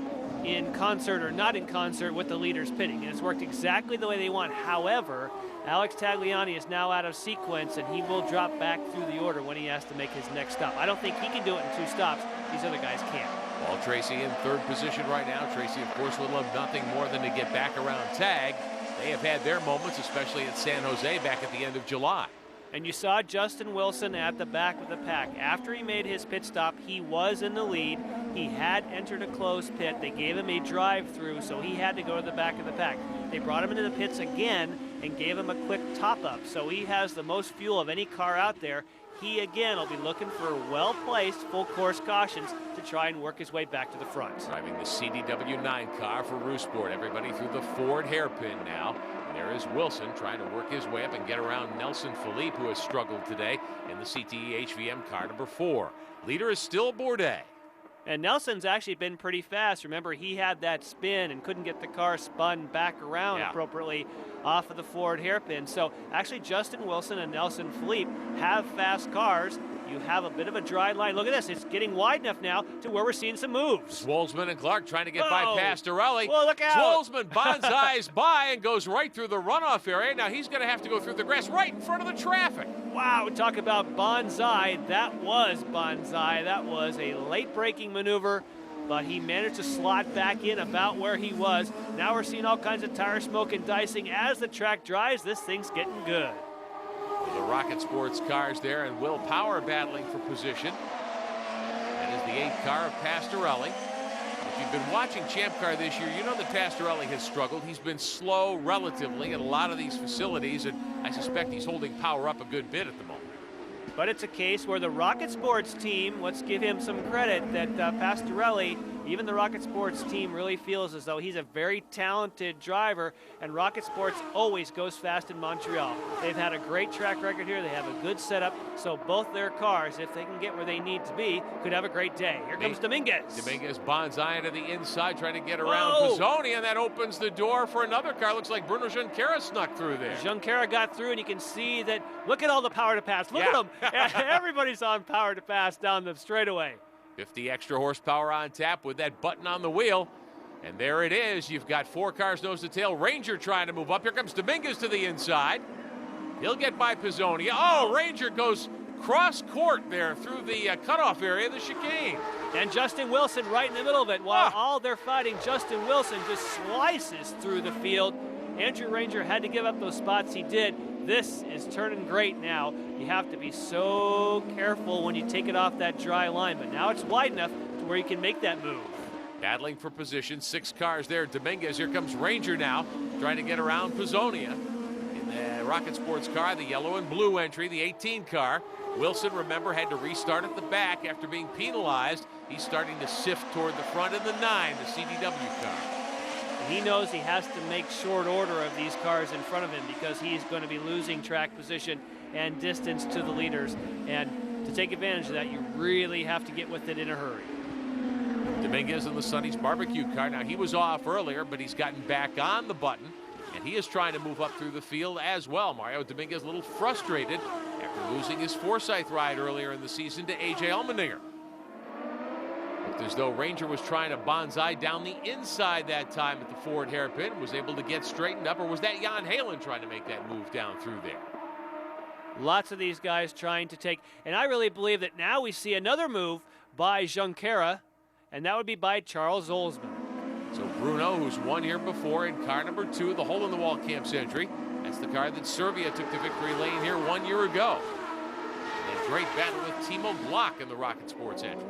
[SPEAKER 2] in concert or not in concert with the leaders pitting, and it's worked exactly the way they want. However, Alex Tagliani is now out of sequence, and he will drop back through the order when he has to make his next stop. I don't think he can do it in 2 stops. These other guys can't.
[SPEAKER 1] Paul Tracy in 3rd position right now. Tracy, of course, would love nothing more than to get back around tag. They have had their moments, especially at San Jose back at the end of July.
[SPEAKER 2] And you saw Justin Wilson at the back of the pack. After he made his pit stop, he was in the lead. He had entered a closed pit. They gave him a drive-through, so he had to go to the back of the pack. They brought him into the pits again and gave him a quick top-up. So he has the most fuel of any car out there. He, again, will be looking for well-placed full-course cautions to try and work his way back to the front.
[SPEAKER 1] Driving the CDW9 car for Rousport. Everybody through the Ford hairpin now. And there is Wilson trying to work his way up and get around Nelson Philippe, who has struggled today in the CTE HVM car number 4. Leader is still Bourdais.
[SPEAKER 2] And Nelson's actually been pretty fast. Remember, he had that spin and couldn't get the car spun back around appropriately off of the Ford hairpin. So actually Justin Wilson and Nelson Philippe have fast cars. You have a bit of a dry line. Look at this. It's getting wide enough now to where we're seeing some moves.
[SPEAKER 1] Wolzman and Clark trying to get by Pastorelli.
[SPEAKER 2] Whoa, look out.
[SPEAKER 1] Wolzman bonsais by and goes right through the runoff area. Now he's going to have to go through the grass right in front of the traffic.
[SPEAKER 2] Wow, talk about bonsai. That was bonsai. That was a late braking maneuver, but he managed to slot back in about where he was. Now we're seeing all kinds of tire smoke and dicing as the track dries. This thing's getting good.
[SPEAKER 1] The Rocket Sports cars there, and Will Power battling for position. That is the 8th car of Pastorelli. If you've been watching Champ Car this year, you know that Pastorelli has struggled. He's been slow relatively at a lot of these facilities, and I suspect he's holding Power up a good bit at the moment.
[SPEAKER 2] But it's a case where the Rocket Sports team, let's give him some credit, that Pastorelli, even the Rocket Sports team really feels as though he's a very talented driver, and Rocket Sports always goes fast in Montreal. They've had a great track record here. They have a good setup, so both their cars, if they can get where they need to be, could have a great day. Here comes Dominguez.
[SPEAKER 1] Dominguez bonsai to the inside, trying to get around Pizzoni, and that opens the door for another car. Looks like Bruno Junqueira snuck through there.
[SPEAKER 2] Junqueira got through, and you can see that, look at all the power to pass. Look at them. Everybody's on power to pass down the straightaway.
[SPEAKER 1] 50 extra horsepower on tap with that button on the wheel. And there it is. You've got 4 cars nose to tail. Ranger trying to move up. Here comes Dominguez to the inside. He'll get by Pizzoni. Oh, Ranger goes cross court there through the cutoff area of the chicane.
[SPEAKER 2] And Justin Wilson right in the middle of it. While all they're fighting, Justin Wilson just slices through the field Andrew Ranger had to give up those spots he did. This is turning great now. You have to be so careful when you take it off that dry line, but now it's wide enough to where you can make that move.
[SPEAKER 1] Battling for position, 6 cars there. Dominguez, here comes Ranger now, trying to get around Pizzonia. In the Rocket Sports car, the yellow and blue entry, the 18 car. Wilson, remember, had to restart at the back after being penalized. He's starting to sift toward the front in the 9, the CDW car.
[SPEAKER 2] He knows he has to make short order of these cars in front of him because he's going to be losing track position and distance to the leaders. And to take advantage of that, you really have to get with it in a hurry.
[SPEAKER 1] Dominguez in the Sonny's barbecue car. Now, he was off earlier, but he's gotten back on the button, and he is trying to move up through the field as well. Mario Dominguez a little frustrated after losing his Forsyth ride earlier in the season to A.J. Allmendinger. Looked as though Ranger was trying to bonsai down the inside that time at the Ford hairpin, was able to get straightened up, or was that Jan Halen trying to make that move down through there?
[SPEAKER 2] Lots of these guys trying to take, and I really believe that now we see another move by Junqueira, and that would be by Charles Olsman.
[SPEAKER 1] So Bruno, who's won here before in car number 2, the hole-in-the-wall Camp's entry. That's the car that Servia took to victory lane here 1 year ago. And a great battle with Timo Glock in the Rocket Sports entry.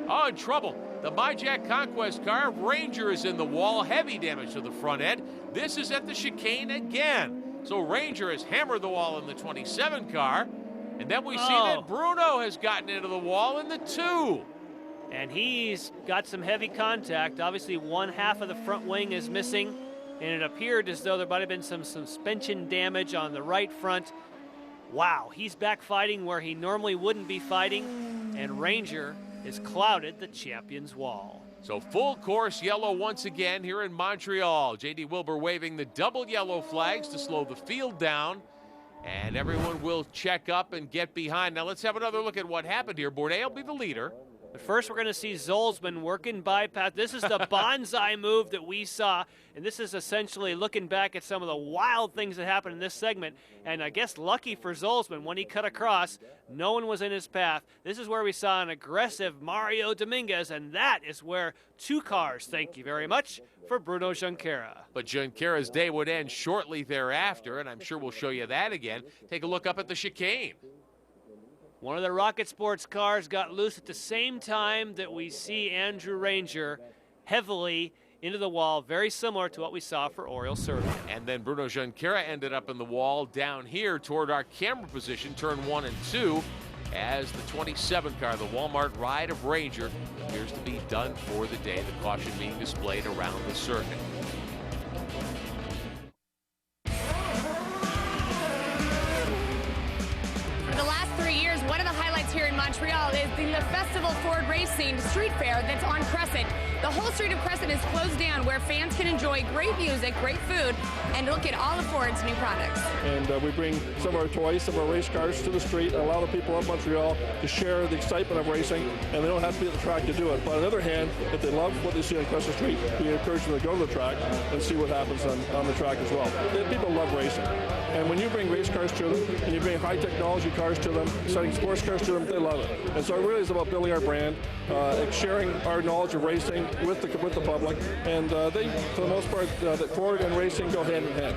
[SPEAKER 1] Oh, in trouble. The MyJack Conquest car, Ranger is in the wall, heavy damage to the front end. This is at the chicane again. So Ranger has hammered the wall in the 27 car. And then we see that Bruno has gotten into the wall in the 2.
[SPEAKER 2] And he's got some heavy contact. Obviously, one half of the front wing is missing, and it appeared as though there might have been some suspension damage on the right front. Wow, he's back fighting where he normally wouldn't be fighting, and Ranger has clouded the champion's wall.
[SPEAKER 1] So full course yellow once again here in Montreal. J.D. Wilbur waving the double yellow flags to slow the field down. And everyone will check up and get behind. Now let's have another look at what happened here. Bourdais will be the leader.
[SPEAKER 2] But first we're going to see Zolzman working bypass. This is the bonsai move that we saw, and this is essentially looking back at some of the wild things that happened in this segment. And I guess lucky for Zolzman, when he cut across, no one was in his path. This is where we saw an aggressive Mario Dominguez, and that is where 2 cars, thank you very much, for Bruno Junqueira.
[SPEAKER 1] But Junqueira's day would end shortly thereafter, and I'm sure we'll show you that again. Take a look up at the chicane.
[SPEAKER 2] One of the Rocket Sports cars got loose at the same time that we see Andrew Ranger heavily into the wall, very similar to what we saw for Oriol Servia.
[SPEAKER 1] And then Bruno Junqueira ended up in the wall down here toward our camera position, turn 1 and 2, as the 27 car, the Walmart ride of Ranger, appears to be done for the day, the caution being displayed around the circuit.
[SPEAKER 5] One of the highlights here in Montreal is the Festival Ford Racing Street Fair that's on Crescent. The whole street of Crescent is closed down where fans can enjoy great music, great food, and look at all of Ford's new products.
[SPEAKER 6] And we bring some of our toys, some of our race cars to the street, and allow the people of Montreal to share the excitement of racing, and they don't have to be at the track to do it. But on the other hand, if they love what they see on Crescent Street, we encourage them to go to the track and see what happens on the track as well. People love racing. And when you bring race cars to them, and you bring high technology cars to them, exciting sports cars to them, they love it. And so it really is about building our brand, sharing our knowledge of racing with the public, and they, for the most part, that Ford and racing go hand in hand.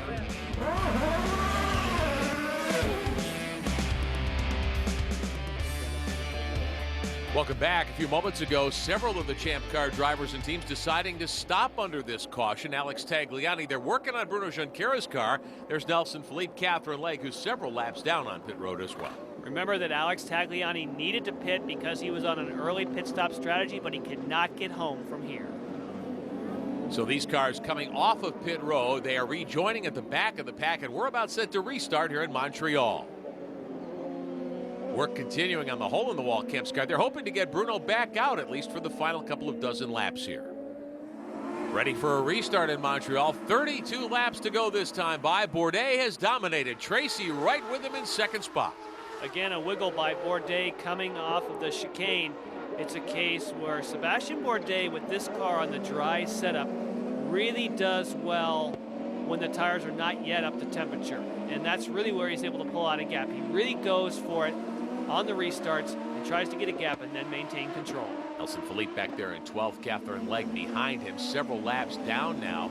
[SPEAKER 1] Welcome back. A few moments ago, several of the Champ Car drivers and teams deciding to stop under this caution. Alex Tagliani, they're working on Bruno Junqueira's car. There's Nelson Philippe, Catherine Legge, who's several laps down on pit road as well.
[SPEAKER 2] Remember that Alex Tagliani needed to pit because he was on an early pit stop strategy, but he could not get home from here.
[SPEAKER 1] So these cars coming off of pit road, they are rejoining at the back of the pack, and we're about set to restart here in Montreal. Work continuing on the hole-in-the-wall Kemp's car. They're hoping to get Bruno back out, at least for the final couple of dozen laps here. Ready for a restart in Montreal. 32 laps to go this time by. Bourdais has dominated. Tracy right with him in second spot.
[SPEAKER 2] Again, a wiggle by Bourdais coming off of the chicane. It's a case where Sebastian Bourdais, with this car on the dry setup, really does well when the tires are not yet up to temperature. And that's really where he's able to pull out a gap. He really goes for it on the restarts and tries to get a gap and then maintain control.
[SPEAKER 1] Nelson Philippe back there in 12th. Catherine Legge behind him, several laps down now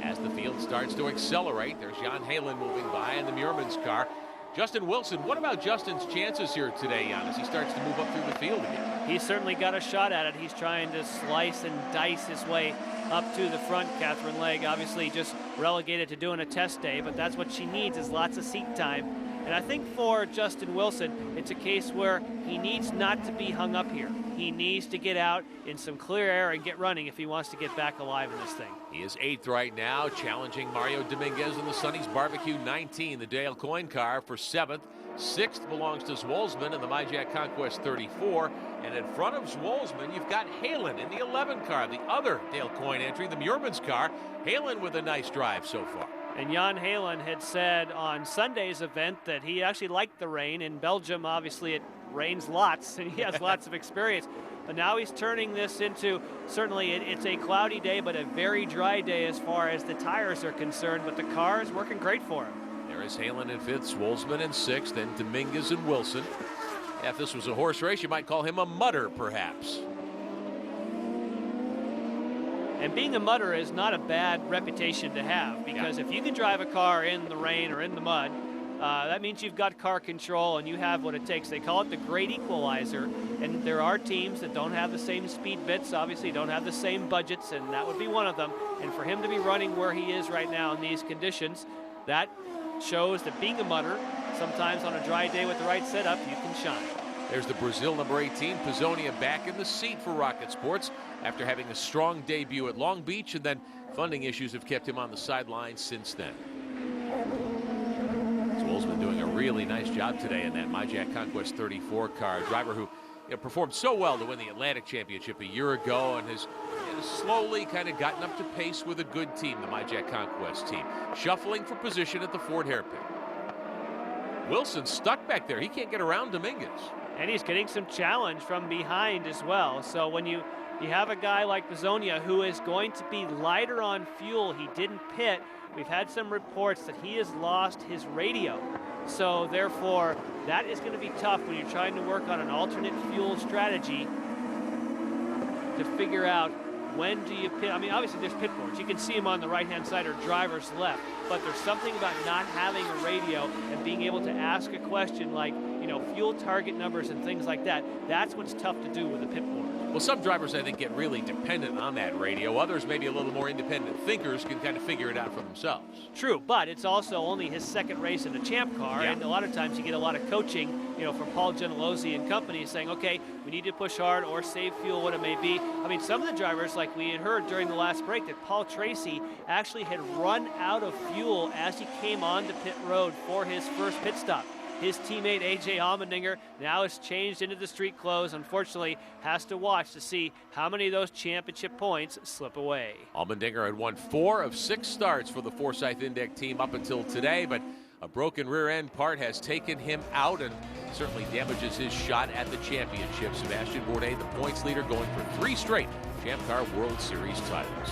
[SPEAKER 1] as the field starts to accelerate. There's Jan Halen moving by in the Muirman's car. Justin Wilson, what about Justin's chances here today, Jan, as he starts to move up through the field again?
[SPEAKER 2] He's certainly got a shot at it. He's trying to slice and dice his way up to the front. Catherine Legge obviously just relegated to doing a test day, but that's what she needs, is lots of seat time. And I think for Justin Wilson, it's a case where he needs not to be hung up here. He needs to get out in some clear air and get running if he wants to get back alive in this thing.
[SPEAKER 1] He is 8th right now, challenging Mario Dominguez in the Sonny's Barbecue 19, the Dale Coyne car for 7th. 6th belongs to Zwolsman in the MyJack Conquest 34. And in front of Zwolsman, you've got Halen in the 11 car, the other Dale Coyne entry, the Muirman's car. Halen with a nice drive so far.
[SPEAKER 2] And Jan Halen had said on Sunday's event that he actually liked the rain. In Belgium, obviously, it rains lots, and he has lots of experience. But now he's turning this into, certainly it's a cloudy day, but a very dry day as far as the tires are concerned. But the car is working great for him.
[SPEAKER 1] There is Halen in 5th, Zwolsman in 6th, then Dominguez and Wilson. Yeah, if this was a horse race, you might call him a mudder, perhaps.
[SPEAKER 2] And being a mudder is not a bad reputation to have, because if you can drive a car in the rain or in the mud, that means you've got car control and you have what it takes. They call it the great equalizer, and there are teams that don't have the same speed bits, obviously don't have the same budgets, and that would be one of them. And for him to be running where he is right now in these conditions, that shows that being a mudder, sometimes on a dry day with the right setup, you can shine.
[SPEAKER 1] There's the Brazil number 18, Pizzonia, back in the seat for Rocket Sports after having a strong debut at Long Beach, and then funding issues have kept him on the sidelines since then. Zwolsman doing a really nice job today in that MyJack Conquest 34 car, a driver who performed so well to win the Atlantic Championship a year ago and has slowly kind of gotten up to pace with a good team, the MyJack Conquest team, shuffling for position at the Ford hairpin. Wilson's stuck back there. He can't get around Dominguez.
[SPEAKER 2] And he's getting some challenge from behind as well. So when you have a guy like Pizzonia who is going to be lighter on fuel, he didn't pit. We've had some reports that he has lost his radio. So therefore, that is going to be tough when you're trying to work on an alternate fuel strategy to figure out when do you pit. I mean, obviously there's pit boards. You can see them on the right-hand side or driver's left. But there's something about not having a radio and being able to ask a question like, fuel target numbers and things like that. That's what's tough to do with a pit board.
[SPEAKER 1] Well, some drivers, I think, get really dependent on that radio. Others, maybe a little more independent thinkers, can kind of figure it out for themselves.
[SPEAKER 2] True, but it's also only his second race in a champ car, and a lot of times you get a lot of coaching, from Paul Gentilozzi and company saying, okay, we need to push hard or save fuel, what it may be. I mean, some of the drivers, like we had heard during the last break, that Paul Tracy actually had run out of fuel as he came onto pit road for his first pit stop. His teammate A.J. Allmendinger now is changed into the street clothes. Unfortunately, has to watch to see how many of those championship points slip away.
[SPEAKER 1] Allmendinger had won 4 of 6 starts for the Forsyth Index team up until today, but a broken rear end part has taken him out and certainly damages his shot at the championship. Sebastian Bourdais, the points leader, going for 3 straight Champ Car World Series titles.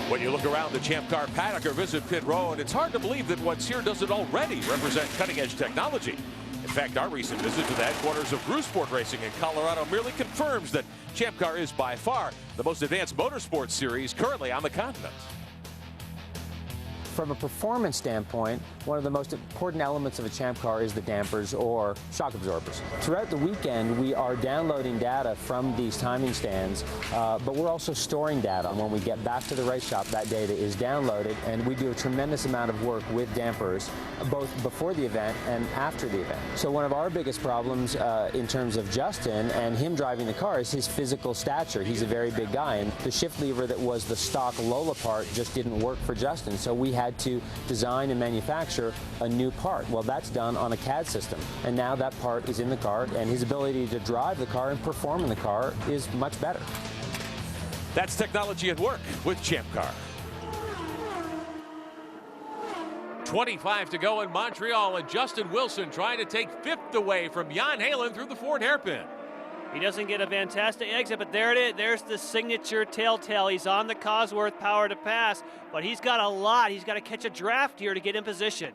[SPEAKER 1] When you look around the Champ Car paddock or visit pit road, it's hard to believe that what's here doesn't already represent cutting-edge technology. In fact, our recent visit to the headquarters of Brewsport Racing in Colorado merely confirms that Champ Car is by far the most advanced motorsports series currently on the continent.
[SPEAKER 7] From a performance standpoint, one of the most important elements of a Champ Car is the dampers or shock absorbers. Throughout the weekend, we are downloading data from these timing stands, but we're also storing data. When we get back to the race shop, that data is downloaded, and we do a tremendous amount of work with dampers, both before the event and after the event. So one of our biggest problems in terms of Justin and him driving the car is his physical stature. He's a very big guy, and the shift lever that was the stock Lola part just didn't work for Justin, so we had to design and manufacture a new part. Well, that's done on a CAD system, and now that part is in the car, and his ability to drive the car and perform in the car is much better.
[SPEAKER 1] That's technology at work with Champ Car. 25 to go in Montreal, and Justin Wilson trying to take 5th away from Jan Halen through the Ford hairpin.
[SPEAKER 2] He doesn't get a fantastic exit, but there it is. There's the signature telltale. He's on the Cosworth power to pass, but he's got a lot. He's got to catch a draft here to get in position.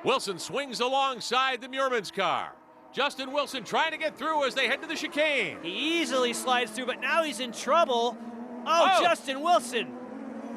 [SPEAKER 1] Wilson swings alongside the Muirman's car. Justin Wilson trying to get through as they head to the chicane.
[SPEAKER 2] He easily slides through, but now he's in trouble. Oh, Justin Wilson.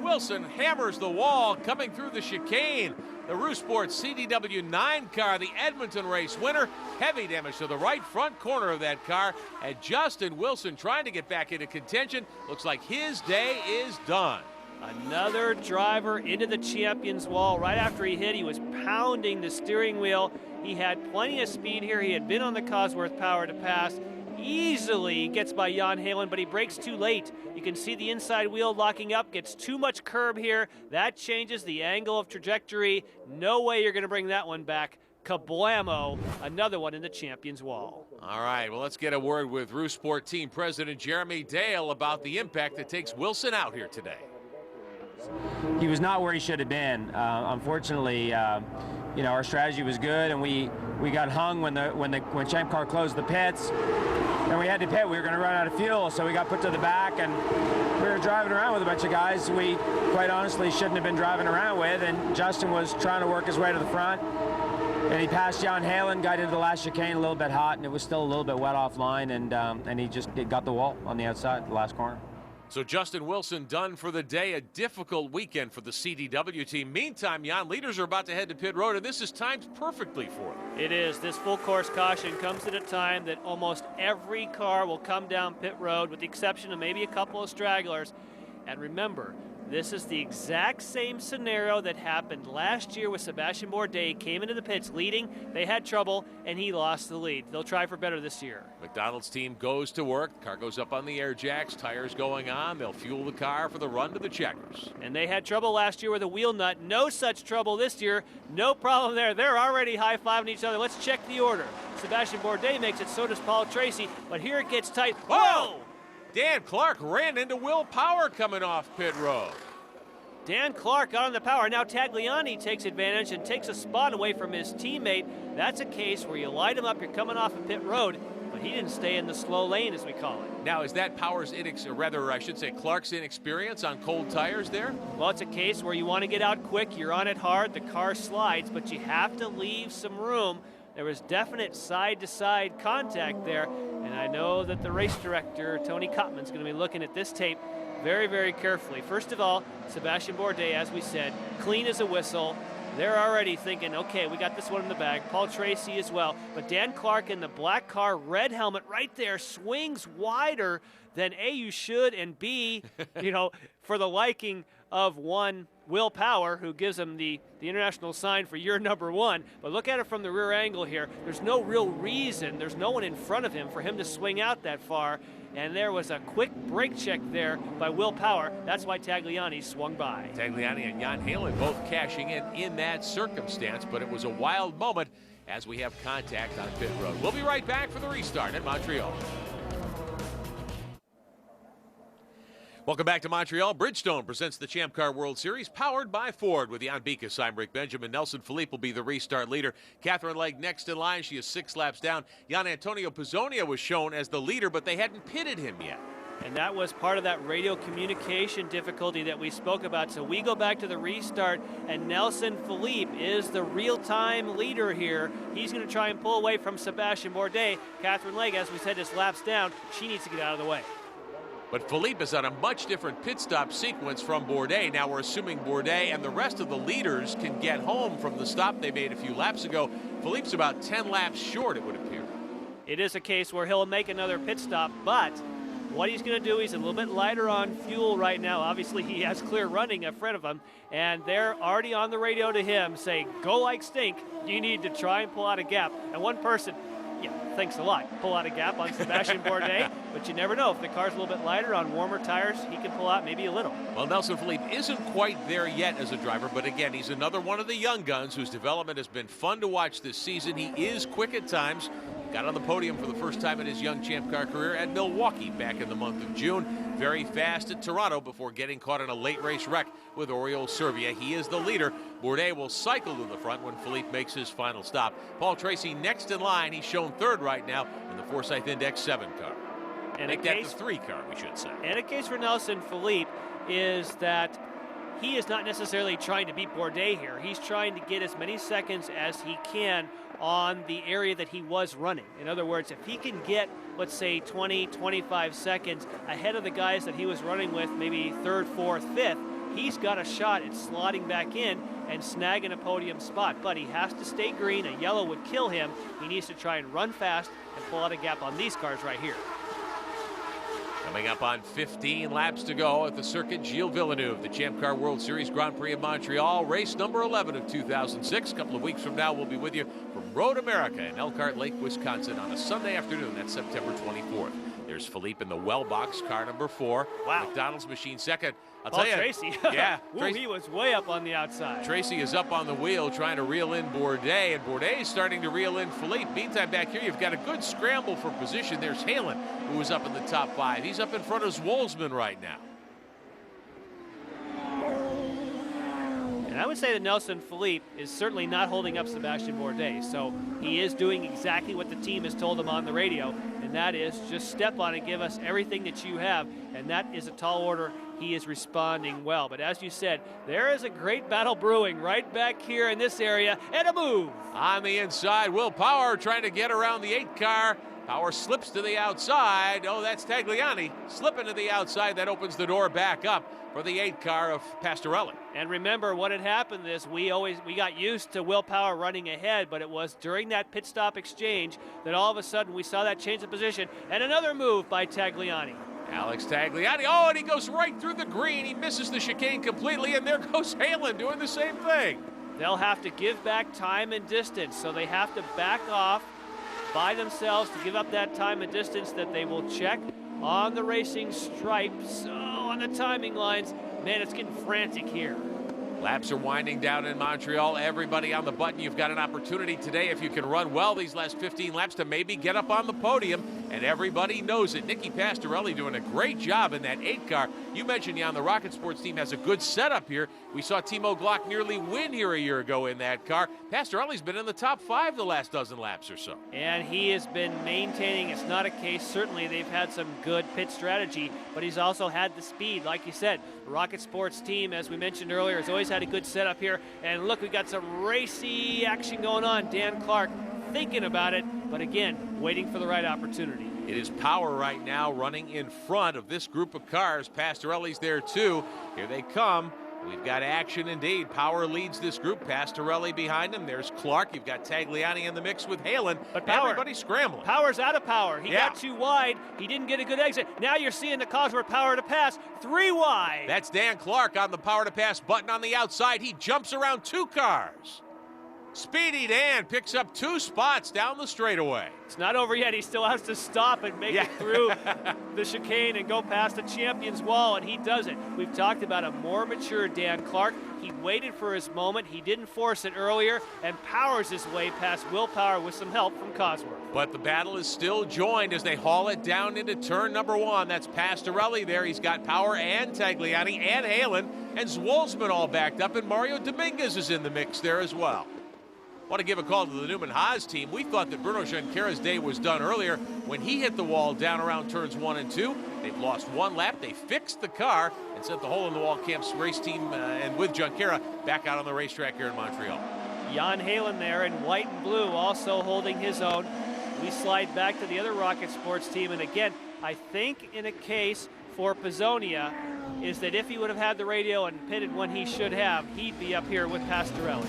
[SPEAKER 1] Wilson hammers the wall coming through the chicane. The Rousport CDW 9 car, the Edmonton race winner. Heavy damage to the right front corner of that car. And Justin Wilson trying to get back into contention. Looks like his day is done.
[SPEAKER 2] Another driver into the champion's wall. Right after he hit, he was pounding the steering wheel. He had plenty of speed here. He had been on the Cosworth power to pass. Easily gets by Jan Halen, but he brakes too late. You can see the inside wheel locking up, gets too much curb here. That changes the angle of trajectory. No way you're going to bring that one back. Kablamo, another one in the champion's wall.
[SPEAKER 1] All right, well, let's get a word with Rousport team president Jeremy Dale about the impact that takes Wilson out here today.
[SPEAKER 8] He was not where he should have been. Unfortunately, our strategy was good, and we got hung when Champ Car closed the pits, and we had to pit. We were going to run out of fuel, so we got put to the back, and we were driving around with a bunch of guys we quite honestly shouldn't have been driving around with. And Justin was trying to work his way to the front, and he passed Jan Halen, got into the last chicane a little bit hot, and it was still a little bit wet offline, and he just got the wall on the outside, the last corner.
[SPEAKER 1] So Justin Wilson done for the day. A difficult weekend for the CDW team. Meantime, Jan, leaders are about to head to pit road, and this is timed perfectly for them.
[SPEAKER 2] It is. This full course caution comes at a time that almost every car will come down pit road, with the exception of maybe a couple of stragglers. And remember, this is the exact same scenario that happened last year with Sebastian Bourdais. Came into the pits leading, they had trouble, and he lost the lead. They'll try for better this year.
[SPEAKER 1] McDonald's team goes to work. Car goes up on the air jacks, tires going on. They'll fuel the car for the run to the checkers.
[SPEAKER 2] And they had trouble last year with a wheel nut. No such trouble this year. No problem there. They're already high-fiving each other. Let's check the order. Sebastian Bourdais makes it, so does Paul Tracy, but here it gets tight. Whoa!
[SPEAKER 1] Dan Clark ran into Will Power coming off pit road.
[SPEAKER 2] Dan Clark got on the power. Now Tagliani takes advantage and takes a spot away from his teammate. That's a case where you light him up, you're coming off a pit road, but he didn't stay in the slow lane, as we call it.
[SPEAKER 1] Now, is that Power's Clark's inexperience on cold tires there?
[SPEAKER 2] Well, it's a case where you want to get out quick, you're on it hard, the car slides, but you have to leave some room. There was definite side-to-side contact there, and I know that the race director, Tony Kottman's going to be looking at this tape very, very carefully. First of all, Sebastian Bourdais, as we said, clean as a whistle. They're already thinking, okay, we got this one in the bag. Paul Tracy as well. But Dan Clark in the black car, red helmet right there, swings wider than A, you should, and B, for the liking of one Will Power, who gives him the international sign for year number one. But look at it from the rear angle here. There's no real reason, there's no one in front of him for him to swing out that far. And there was a quick brake check there by Will Power. That's why Tagliani swung by.
[SPEAKER 1] Tagliani and Jan Halen both cashing in that circumstance, but it was a wild moment as we have contact on pit road. We'll be right back for the restart at Montreal. Welcome back to Montreal. Bridgestone presents the Champ Car World Series, powered by Ford. With Jan Beekes, I'm Rick Benjamin. Nelson Philippe will be the restart leader. Catherine Legge next in line. She is 6 laps down. Jan Antonio Pizzonia was shown as the leader, but they hadn't pitted him yet.
[SPEAKER 2] And that was part of that radio communication difficulty that we spoke about. So we go back to the restart, and Nelson Philippe is the real-time leader here. He's going to try and pull away from Sebastian Bourdais. Catherine Legge, as we said, is laps down. She needs to get out of the way.
[SPEAKER 1] But Philippe is on a much different pit stop sequence from Bourdais. Now we're assuming Bourdais and the rest of the leaders can get home from the stop they made a few laps ago. Philippe's about 10 laps short, it would appear.
[SPEAKER 2] It is a case where he'll make another pit stop, but what he's going to do, he's a little bit lighter on fuel right now. Obviously, he has clear running in front of him, and they're already on the radio to him saying, go like stink, you need to try and pull out a gap. And one person, thanks a lot, pull out a gap on Sebastian Bourdais, but you never know. If the car's a little bit lighter on warmer tires, he can pull out maybe a little.
[SPEAKER 1] Well, Nelson Philippe isn't quite there yet as a driver, but again, he's another one of the young guns whose development has been fun to watch this season. He is quick at times. Got on the podium for the first time in his young Champ Car career at Milwaukee back in the month of June. Very fast at Toronto before getting caught in a late race wreck with Oriol Servia. He is the leader. Bourdais will cycle to the front when Philippe makes his final stop. Paul Tracy next in line. He's shown third right now in the Forsyth Index 7 car.
[SPEAKER 2] And
[SPEAKER 1] make that the 3 car, we should say.
[SPEAKER 2] And a case for Nelson Philippe is that he is not necessarily trying to beat Bourdais here. He's trying to get as many seconds as he can on the area that he was running. In other words, if he can get, let's say, 20, 25 seconds ahead of the guys that he was running with, maybe third, fourth, fifth, he's got a shot at slotting back in and snagging a podium spot. But he has to stay green. A yellow would kill him. He needs to try and run fast and pull out a gap on these cars right here.
[SPEAKER 1] Coming up on 15 laps to go at the circuit, Gilles Villeneuve, the Champ Car World Series Grand Prix of Montreal, race number 11 of 2006. A couple of weeks from now, we'll be with you from Road America in Elkhart Lake, Wisconsin on a Sunday afternoon. That's September 24th. There's Philippe in the well box, car number 4.
[SPEAKER 2] Wow.
[SPEAKER 1] McDonald's machine second. I'll
[SPEAKER 2] Paul
[SPEAKER 1] tell you.
[SPEAKER 2] Tracy.
[SPEAKER 1] Yeah.
[SPEAKER 2] Ooh, he was way up on the outside.
[SPEAKER 1] Tracy is up on the wheel trying to reel in Bourdais, and Bourdais is starting to reel in Philippe. Meantime, back here, you've got a good scramble for position. There's Halen, who is up in the top 5. He's up in front of Zwolsman right now.
[SPEAKER 2] And I would say that Nelson Philippe is certainly not holding up Sebastian Bourdais. So he is doing exactly what the team has told him on the radio, and that is just step on and give us everything that you have. And that is a tall order. He is responding well. But as you said, there is a great battle brewing right back here in this area, and a move.
[SPEAKER 1] On the inside, Will Power trying to get around the 8 car. Power slips to the outside. Oh, that's Tagliani slipping to the outside. That opens the door back up for the 8 car of Pastorelli.
[SPEAKER 2] And remember, what had happened is we got used to Will Power running ahead, but it was during that pit stop exchange that all of a sudden we saw that change of position, and another move by Tagliani.
[SPEAKER 1] Alex Tagliani, oh, and he goes right through the green. He misses the chicane completely, and there goes Halen doing the same thing.
[SPEAKER 2] They'll have to give back time and distance, so they have to back off by themselves to give up that time and distance that they will check on the racing stripes. Oh, on the timing lines. Man, it's getting frantic here.
[SPEAKER 1] Laps are winding down in Montreal. Everybody on the button. You've got an opportunity today, if you can run well these last 15 laps, to maybe get up on the podium, and everybody knows it. Nicky Pastorelli doing a great job in that 8 car. You mentioned, Jan, the Rocket Sports team has a good setup here. We saw Timo Glock nearly win here a year ago in that car. Pastorelli's been in the top 5 the last dozen laps or so.
[SPEAKER 2] And he has been maintaining. It's not a case. Certainly they've had some good pit strategy, but he's also had the speed. Like you said, the Rocket Sports team, as we mentioned earlier, has always had a good setup here. And look, we got some racy action going on. Dan Clark thinking about it, but again, waiting for the right opportunity.
[SPEAKER 1] It is Power right now running in front of this group of cars. Pastorelli's there too. Here they come. We've got action indeed. Power leads this group. Pastorelli behind him. There's Clark. You've got Tagliani in the mix with Halen.
[SPEAKER 2] But Power,
[SPEAKER 1] everybody's scrambling.
[SPEAKER 2] Power's out of power. He got too wide. He didn't get a good exit. Now you're seeing the Cosworth Power to pass 3 wide.
[SPEAKER 1] That's Dan Clark on the Power to Pass button on the outside. He jumps around 2 cars. Speedy Dan picks up 2 spots down the straightaway.
[SPEAKER 2] It's not over yet. He still has to stop and make it through the chicane and go past the champion's wall, and he does it. We've talked about a more mature Dan Clark. He waited for his moment. He didn't force it earlier and powers his way past Will Power with some help from Cosworth.
[SPEAKER 1] But the battle is still joined as they haul it down into turn number 1. That's Pastorelli there. He's got Power and Tagliani and Halen and Zwolsman all backed up, and Mario Dominguez is in the mix there as well. Want to give a call to the Newman Haas team. We thought that Bruno Junqueira's day was done earlier when he hit the wall down around turns 1 and 2. They've lost 1 lap. They fixed the car and sent the Hole in the Wall Camp's race team and with Junqueira back out on the racetrack here in Montreal.
[SPEAKER 2] Jan Halen there in white and blue also holding his own. We slide back to the other Rocket Sports team, and again, I think in a case for Pizzonia is that if he would have had the radio and pitted when he should have, he'd be up here with Pastorelli.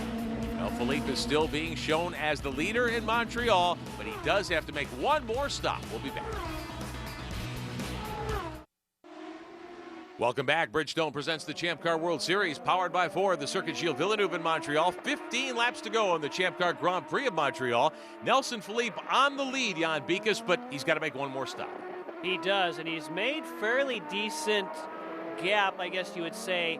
[SPEAKER 1] Well, Philippe is still being shown as the leader in Montreal, but he does have to make 1 more stop. We'll be back. Welcome back. Bridgestone presents the Champ Car World Series, powered by Ford, the Circuit Gilles Villeneuve in Montreal. 15 laps to go on the Champ Car Grand Prix of Montreal. Nelson Philippe on the lead, Jan Bikas, but he's got to make 1 more stop.
[SPEAKER 2] He does, and he's made fairly decent gap, I guess you would say,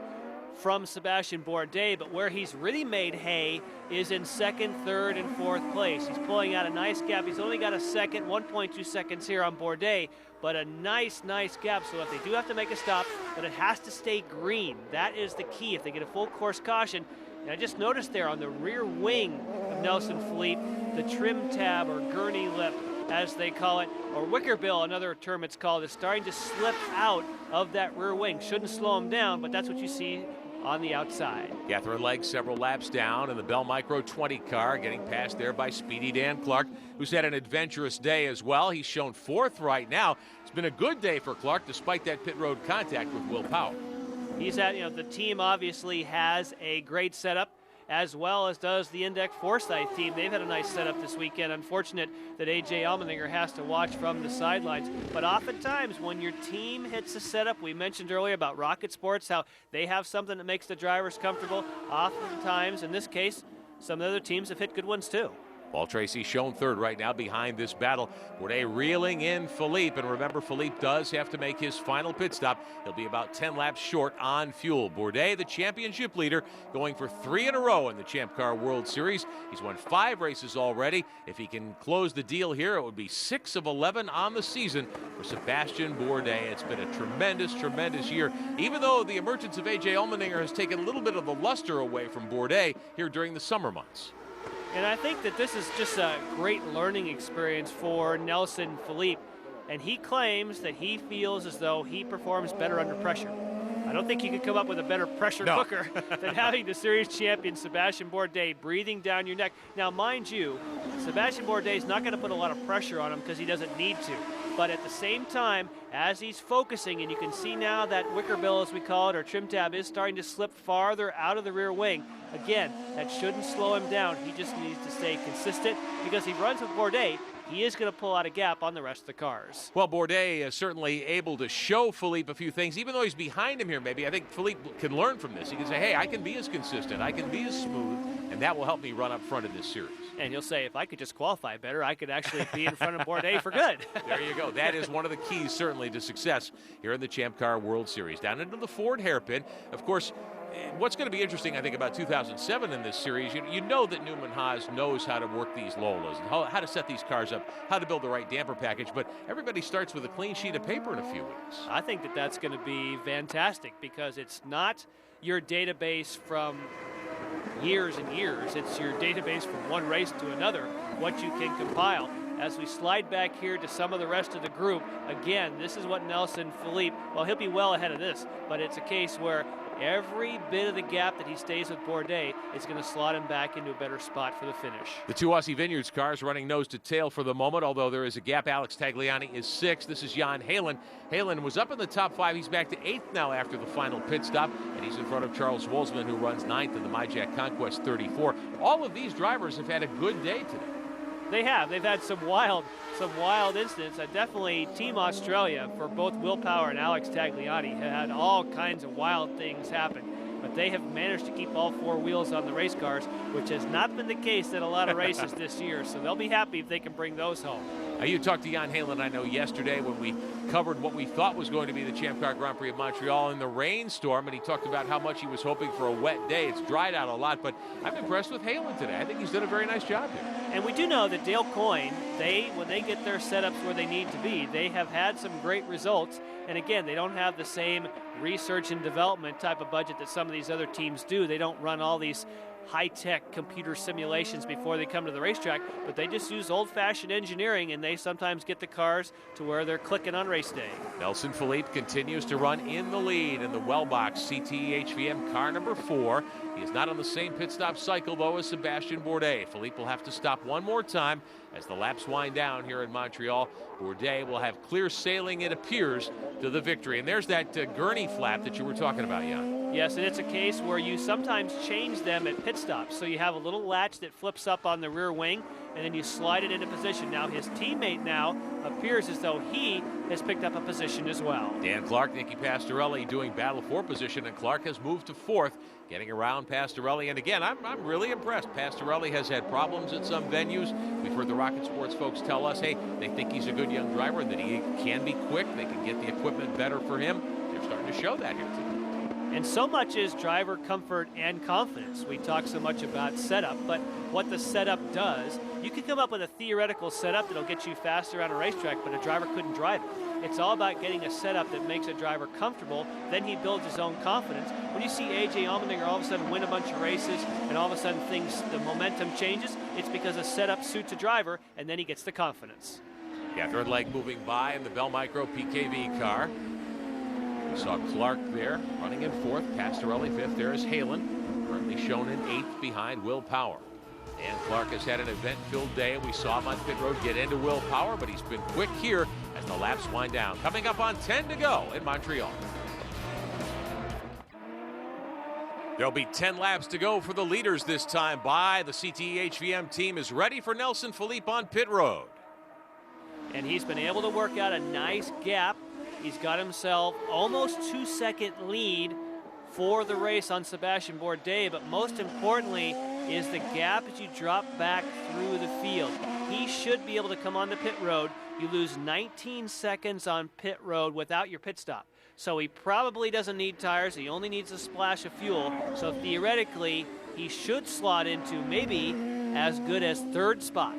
[SPEAKER 2] from Sebastian Bourdais, but where he's really made hay is in 2nd, 3rd, and 4th place. He's pulling out a nice gap. He's only got a second, 1.2 seconds here on Bourdais, but a nice gap. So if they do have to make a stop, but it has to stay green. That is the key if they get a full course caution. And I just noticed there on the rear wing of Nelson Philippe, the trim tab or gurney lip, as they call it, or wicker bill, another term it's called, is starting to slip out of that rear wing. Shouldn't slow him down, but that's what you see on the outside.
[SPEAKER 1] Catherine Legg several laps down in the Bell Micro 20 car, getting passed there by Speedy Dan Clark, who's had an adventurous day as well. He's shown fourth right now. It's been a good day for Clark despite that pit road contact with Will Power.
[SPEAKER 2] He's at, the team obviously has a great setup, as well as does the Index Forsyth team. They've had a nice setup this weekend. Unfortunate that A.J. Allmendinger has to watch from the sidelines. But oftentimes when your team hits a setup, we mentioned earlier about Rocket Sports, how they have something that makes the drivers comfortable. Oftentimes, in this case, some of the other teams have hit good ones too.
[SPEAKER 1] Paul Tracy shown third right now behind this battle. Bourdais reeling in Philippe, and remember, Philippe does have to make his final pit stop. He'll be about 10 laps short on fuel. Bourdais, the championship leader, going for 3 in a row in the Champ Car World Series. He's won 5 races already. If he can close the deal here, it would be 6 of 11 on the season for Sebastian Bourdais. It's been a tremendous, tremendous year, even though the emergence of A.J. Allmendinger has taken a little bit of the luster away from Bourdais here during the summer months.
[SPEAKER 2] And I think that this is just a great learning experience for Nelson Philippe. And he claims that he feels as though he performs better under pressure. I don't think you could come up with a better pressure cooker than having the series champion Sebastian Bourdais breathing down your neck. Now, mind you, Sebastian Bourdais is not going to put a lot of pressure on him because he doesn't need to. But at the same time, as he's focusing, and you can see now that wicker bill, as we call it, or trim tab, is starting to slip farther out of the rear wing. Again, that shouldn't slow him down. He just needs to stay consistent, because he runs with Bourdais, he is going to pull out a gap on the rest of the cars.
[SPEAKER 1] Well, Bourdais is certainly able to show Philippe a few things, even though he's behind him here maybe. I think Philippe can learn from this. He can say, hey, I can be as consistent, I can be as smooth, and that will help me run up front in this series.
[SPEAKER 2] And he'll say, if I could just qualify better, I could actually be in front of Bourdais for good.
[SPEAKER 1] There you go. That is one of the keys, certainly, to success here in the Champ Car World Series. Down into the Ford hairpin. Of course, what's going to be interesting, I think, about 2007 in this series, you know that Newman Haas knows how to work these Lolas and how to set these cars up, how to build the right damper package, but everybody starts with a clean sheet of paper in a few weeks.
[SPEAKER 2] I think that that's going to be fantastic, because it's not your database from years and years. It's your database from one race to another, what you can compile. As we slide back here to some of the rest of the group, again, this is what Nelson Philippe, well, he'll be well ahead of this, but it's a case where every bit of the gap that he stays with Bourdais is going to slot him back into a better spot for the finish.
[SPEAKER 1] The 2 Aussie Vineyards cars running nose to tail for the moment, although there is a gap. Alex Tagliani is 6th. This is Jan Halen. Halen was up in the top 5. He's back to 8th now after the final pit stop, and he's in front of Charles Wolzman, who runs 9th in the MyJack Conquest 34. All of these drivers have had a good day today.
[SPEAKER 2] They have. They've had some wild incidents. Definitely Team Australia, for both Will Power and Alex Tagliani, had all kinds of wild things happen. But they have managed to keep all 4 wheels on the race cars, which has not been the case at a lot of races this year. So they'll be happy if they can bring those home.
[SPEAKER 1] Now, you talked to Jan Halen, I know, yesterday when we covered what we thought was going to be the Champ Car Grand Prix of Montreal in the rainstorm, and he talked about how much he was hoping for a wet day. It's dried out a lot, but I'm impressed with Halen today. I think he's done a very nice job here.
[SPEAKER 2] And we do know that Dale Coyne, when they get their setups where they need to be, they have had some great results. And again, they don't have the same research and development type of budget that some of these other teams do. They don't run all these high-tech computer simulations before they come to the racetrack, but they just use old-fashioned engineering, and they sometimes get the cars to where they're clicking on race day.
[SPEAKER 1] Nelson Philippe continues to run in the lead in the Wellbox CT HVM car number 4. He is not on the same pit stop cycle, though, as Sebastian Bourdais. Philippe will have to stop one more time as the laps wind down here in Montreal. Bourdais will have clear sailing, it appears, to the victory. And there's that gurney flap that you were talking about, Jan.
[SPEAKER 2] Yes, and it's a case where you sometimes change them at pit stops. So you have a little latch that flips up on the rear wing, and then you slide it into position. Now his teammate now appears as though he has picked up a position as well.
[SPEAKER 1] Dan Clark, Nicky Pastorelli doing battle for position, and Clark has moved to 4th, getting around Pastorelli. And again, I'm really impressed. Pastorelli has had problems at some venues. We've heard the Rocket Sports folks tell us, hey, they think he's a good young driver and that he can be quick. They can get the equipment better for him. They're starting to show that here today.
[SPEAKER 2] And so much is driver comfort and confidence. We talk so much about setup, but what the setup does, you can come up with a theoretical setup that'll get you faster on a racetrack, but a driver couldn't drive it. It's all about getting a setup that makes a driver comfortable, then he builds his own confidence. When you see A.J. Allmendinger all of a sudden win a bunch of races and all of a sudden the momentum changes, it's because a setup suits a driver, and then he gets the confidence.
[SPEAKER 1] Catherine Legg moving by in the Bell Micro PKV car. We saw Clark there running in fourth, Pastorelli fifth. There is Halen, currently shown in eighth behind Will Power. Dan Clark has had an event-filled day. We saw him on pit road get into Will Power, but he's been quick here as the laps wind down. Coming up on 10 to go in Montreal. There'll be 10 laps to go for the leaders this time by the CTE HVM team is ready for Nelson Philippe on pit road.
[SPEAKER 2] And he's been able to work out a nice gap. He's got himself almost 2-second lead for the race on Sebastian Bourdais, but most importantly is the gap as you drop back through the field. He should be able to come on the pit road. You lose 19 seconds on pit road without your pit stop. So he probably doesn't need tires. He only needs a splash of fuel. So theoretically, he should slot into maybe as good as third spot.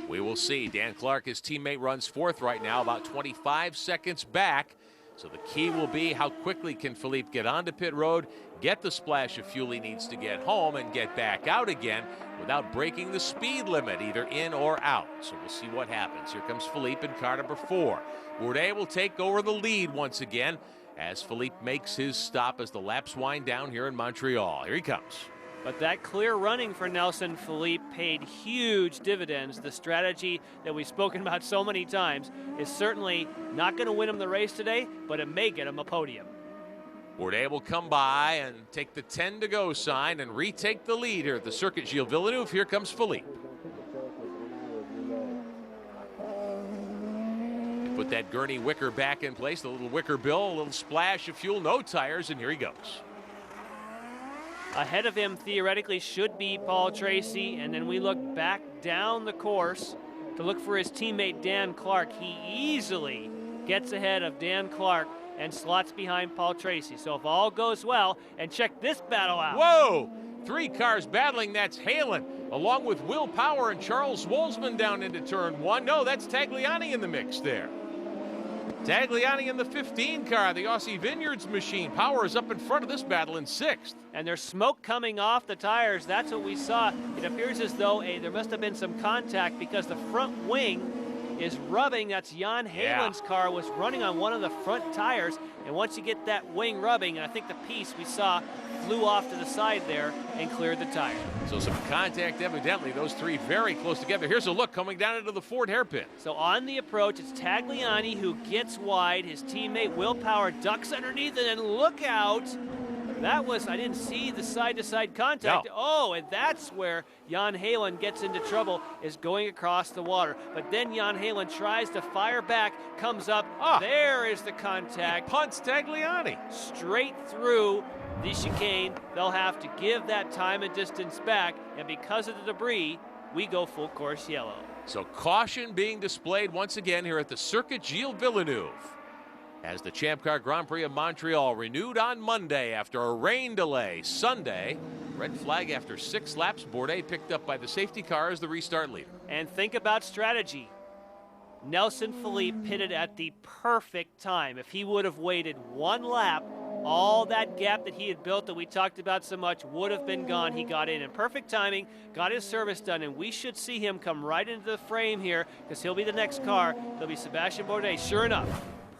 [SPEAKER 1] We will see. Dan Clark, his teammate, runs fourth right now, about 25 seconds back. So the key will be how quickly can Philippe get onto pit road, get the splash of fuel he needs to get home, and get back out again without breaking the speed limit, either in or out. So we'll see what happens. Here comes Philippe in car number 4. Bourdais will take over the lead once again as Philippe makes his stop as the laps wind down here in Montreal. Here he comes.
[SPEAKER 2] But that clear running for Nelson Philippe paid huge dividends. The strategy that we've spoken about so many times is certainly not going to win him the race today, but it may get him a podium.
[SPEAKER 1] Bourdais will come by and take the 10 to go sign and retake the lead here at the Circuit Gilles Villeneuve. Here comes Philippe. Put that gurney wicker back in place, the little wicker bill, a little splash of fuel, no tires, and here he goes.
[SPEAKER 2] Ahead of him, theoretically, should be Paul Tracy, and then we look back down the course to look for his teammate Dan Clark. He easily gets ahead of Dan Clark and slots behind Paul Tracy. So if all goes well, and check this battle out.
[SPEAKER 1] Whoa! 3 cars battling. That's Halen, along with Will Power and Charles Wolzman down into turn 1. No, that's Tagliani in the mix there. Tagliani in the 15 car, the Aussie Vineyards machine. Power is up in front of this battle in 6th.
[SPEAKER 2] And there's smoke coming off the tires. That's what we saw. It appears as though there must have been some contact because the front wing is rubbing. That's Jan Halen's car was running on one of the front tires. And once you get that wing rubbing, and I think the piece we saw flew off to the side there and cleared the tire.
[SPEAKER 1] So some contact evidently. Those 3 very close together. Here's a look coming down into the Ford hairpin.
[SPEAKER 2] So on the approach, it's Tagliani who gets wide. His teammate Will Power ducks underneath it, and look out. That was, I didn't see the side-to-side contact.
[SPEAKER 1] No.
[SPEAKER 2] Oh, and that's where Jan Halen gets into trouble, is going across the water. But then Jan Halen tries to fire back, comes up. There is the contact.
[SPEAKER 1] He punts Tagliani.
[SPEAKER 2] Straight through the chicane. They'll have to give that time and distance back, and because of the debris, we go full course yellow.
[SPEAKER 1] So caution being displayed once again here at the Circuit Gilles Villeneuve, as the Champ Car Grand Prix of Montreal renewed on Monday after a rain delay. Sunday, red flag after 6 laps. Bourdais picked up by the safety car as the restart leader.
[SPEAKER 2] And think about strategy. Nelson Philippe pitted at the perfect time. If he would have waited 1 lap, all that gap that he had built that we talked about so much would have been gone. He got in perfect timing, got his service done, and we should see him come right into the frame here because he'll be the next car. He'll be Sebastian Bourdais. Sure enough,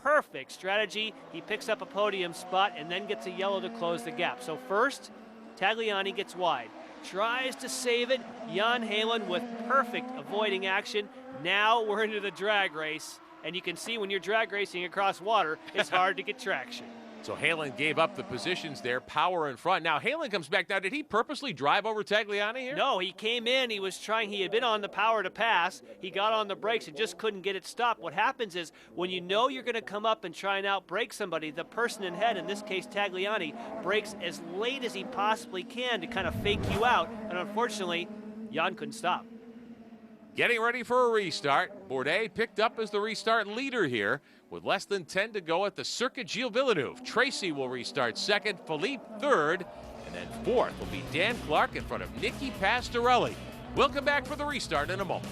[SPEAKER 2] perfect strategy. He picks up a podium spot and then gets a yellow to close the gap. So first, Tagliani gets wide. Tries to save it. Jan Halen with perfect avoiding action. Now we're into the drag race. And you can see when you're drag racing across water, it's hard to get traction.
[SPEAKER 1] So Halen gave up the positions there, Power in front. Now Halen comes back. Now, did he purposely drive over Tagliani here?
[SPEAKER 2] No, he came in, he had been on the Power to pass, he got on the brakes and just couldn't get it stopped. What happens is, when you know you're gonna come up and try and outbrake somebody, the person in head, in this case Tagliani, brakes as late as he possibly can to kind of fake you out, and unfortunately, Jan couldn't stop.
[SPEAKER 1] Getting ready for a restart. Bourdais picked up as the restart leader here with less than 10 to go at the Circuit Gilles Villeneuve. Tracy will restart second, Philippe third, and then fourth will be Dan Clark in front of Nicky Pastorelli. We'll come back for the restart in a moment.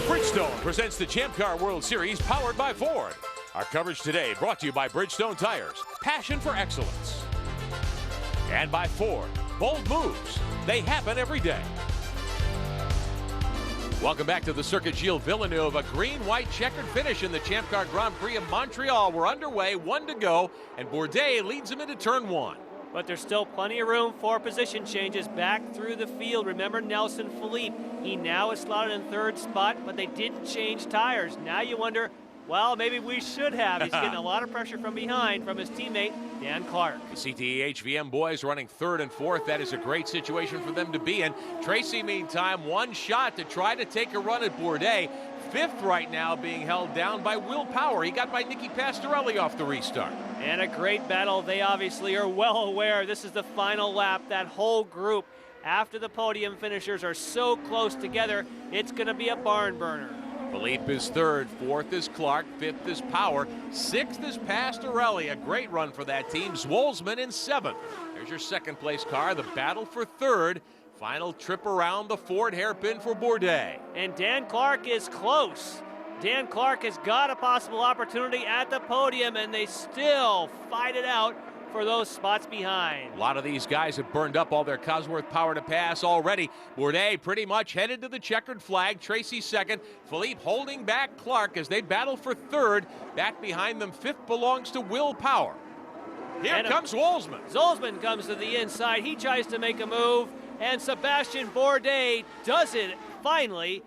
[SPEAKER 1] Bridgestone presents the Champ Car World Series powered by Ford. Our coverage today brought to you by Bridgestone Tires, passion for excellence. And by Ford, bold moves. They happen every day. Welcome back to the Circuit Gilles Villeneuve. A green-white checkered finish in the Champ Car Grand Prix of Montreal. We're underway, 1 to go, and Bourdais leads him into turn 1.
[SPEAKER 2] But there's still plenty of room for position changes back through the field. Remember Nelson Philippe, he now is slotted in 3rd spot, but they didn't change tires. Now you wonder, well, maybe we should have. He's getting a lot of pressure from behind from his teammate, Dan Clark.
[SPEAKER 1] The CTE HVM boys running 3rd and 4th. That is a great situation for them to be in. Tracy, meantime, 1 shot to try to take a run at Bourdais. 5th right now, being held down by Will Power. He got by Nicky Pastorelli off the restart.
[SPEAKER 2] And a great battle. They obviously are well aware this is the final lap. That whole group after the podium finishers are so close together, it's going to be a barn burner.
[SPEAKER 1] Philippe is 3rd, 4th is Clark, 5th is Power, 6th is Pastorelli. A great run for that team. Zwolsman in 7th. There's your 2nd place car, the battle for 3rd. Final trip around the Ford hairpin for Bourdais.
[SPEAKER 2] And Dan Clark is close. Dan Clark has got a possible opportunity at the podium, and they still fight it out for those spots behind.
[SPEAKER 1] A lot of these guys have burned up all their Cosworth power to pass already. Bourdais pretty much headed to the checkered flag. Tracy 2nd. Philippe holding back Clark as they battle for 3rd. Back behind them, 5th belongs to Will Power. Here comes Zwolsman.
[SPEAKER 2] Zwolsman comes to the inside. He tries to make a move, and Sebastian Bourdais does it finally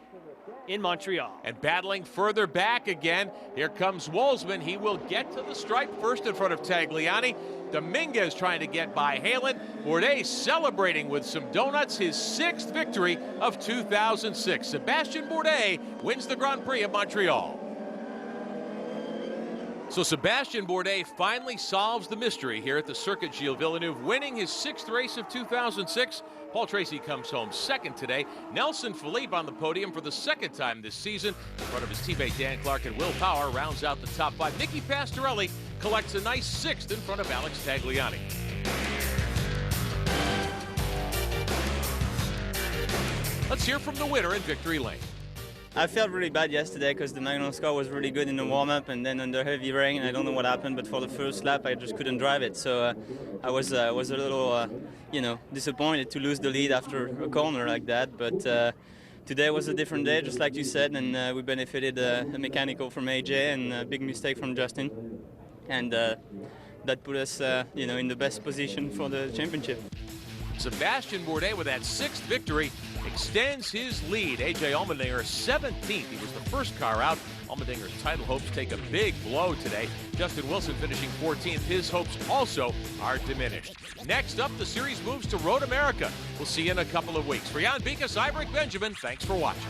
[SPEAKER 2] in Montreal.
[SPEAKER 1] And battling further back again, here comes Zwolsman. He will get to the stripe first in front of Tagliani. Dominguez trying to get by Halen. Bourdais celebrating with some donuts, his 6th victory of 2006. Sebastian Bourdais wins the Grand Prix of Montreal. So Sebastian Bourdais finally solves the mystery here at the Circuit Gilles Villeneuve, winning his 6th race of 2006. Paul Tracy comes home 2nd today. Nelson Philippe on the podium for the 2nd time this season in front of his teammate Dan Clark, and Will Power rounds out the top 5. Nicky Pastorelli collects a nice 6th in front of Alex Tagliani. Let's hear from the winner in victory lane.
[SPEAKER 9] I felt really bad yesterday because the manual score was really good in the warm-up, and then under heavy rain, I don't know what happened, but for the first lap I just couldn't drive it. So I was a little, disappointed to lose the lead after a corner like that. But today was a different day, just like you said, and we benefited a mechanical from AJ and a big mistake from Justin, and that put us, in the best position for the championship.
[SPEAKER 1] Sebastian Bourdais with that 6th victory extends his lead. AJ Allmendinger 17th. He was the first car out. Allmendinger's title hopes take a big blow today. Justin Wilson finishing 14th. His hopes also are diminished. Next up, the series moves to Road America. We'll see you in a couple of weeks. For Jan Bikas, I'm Rick Benjamin. Thanks for watching.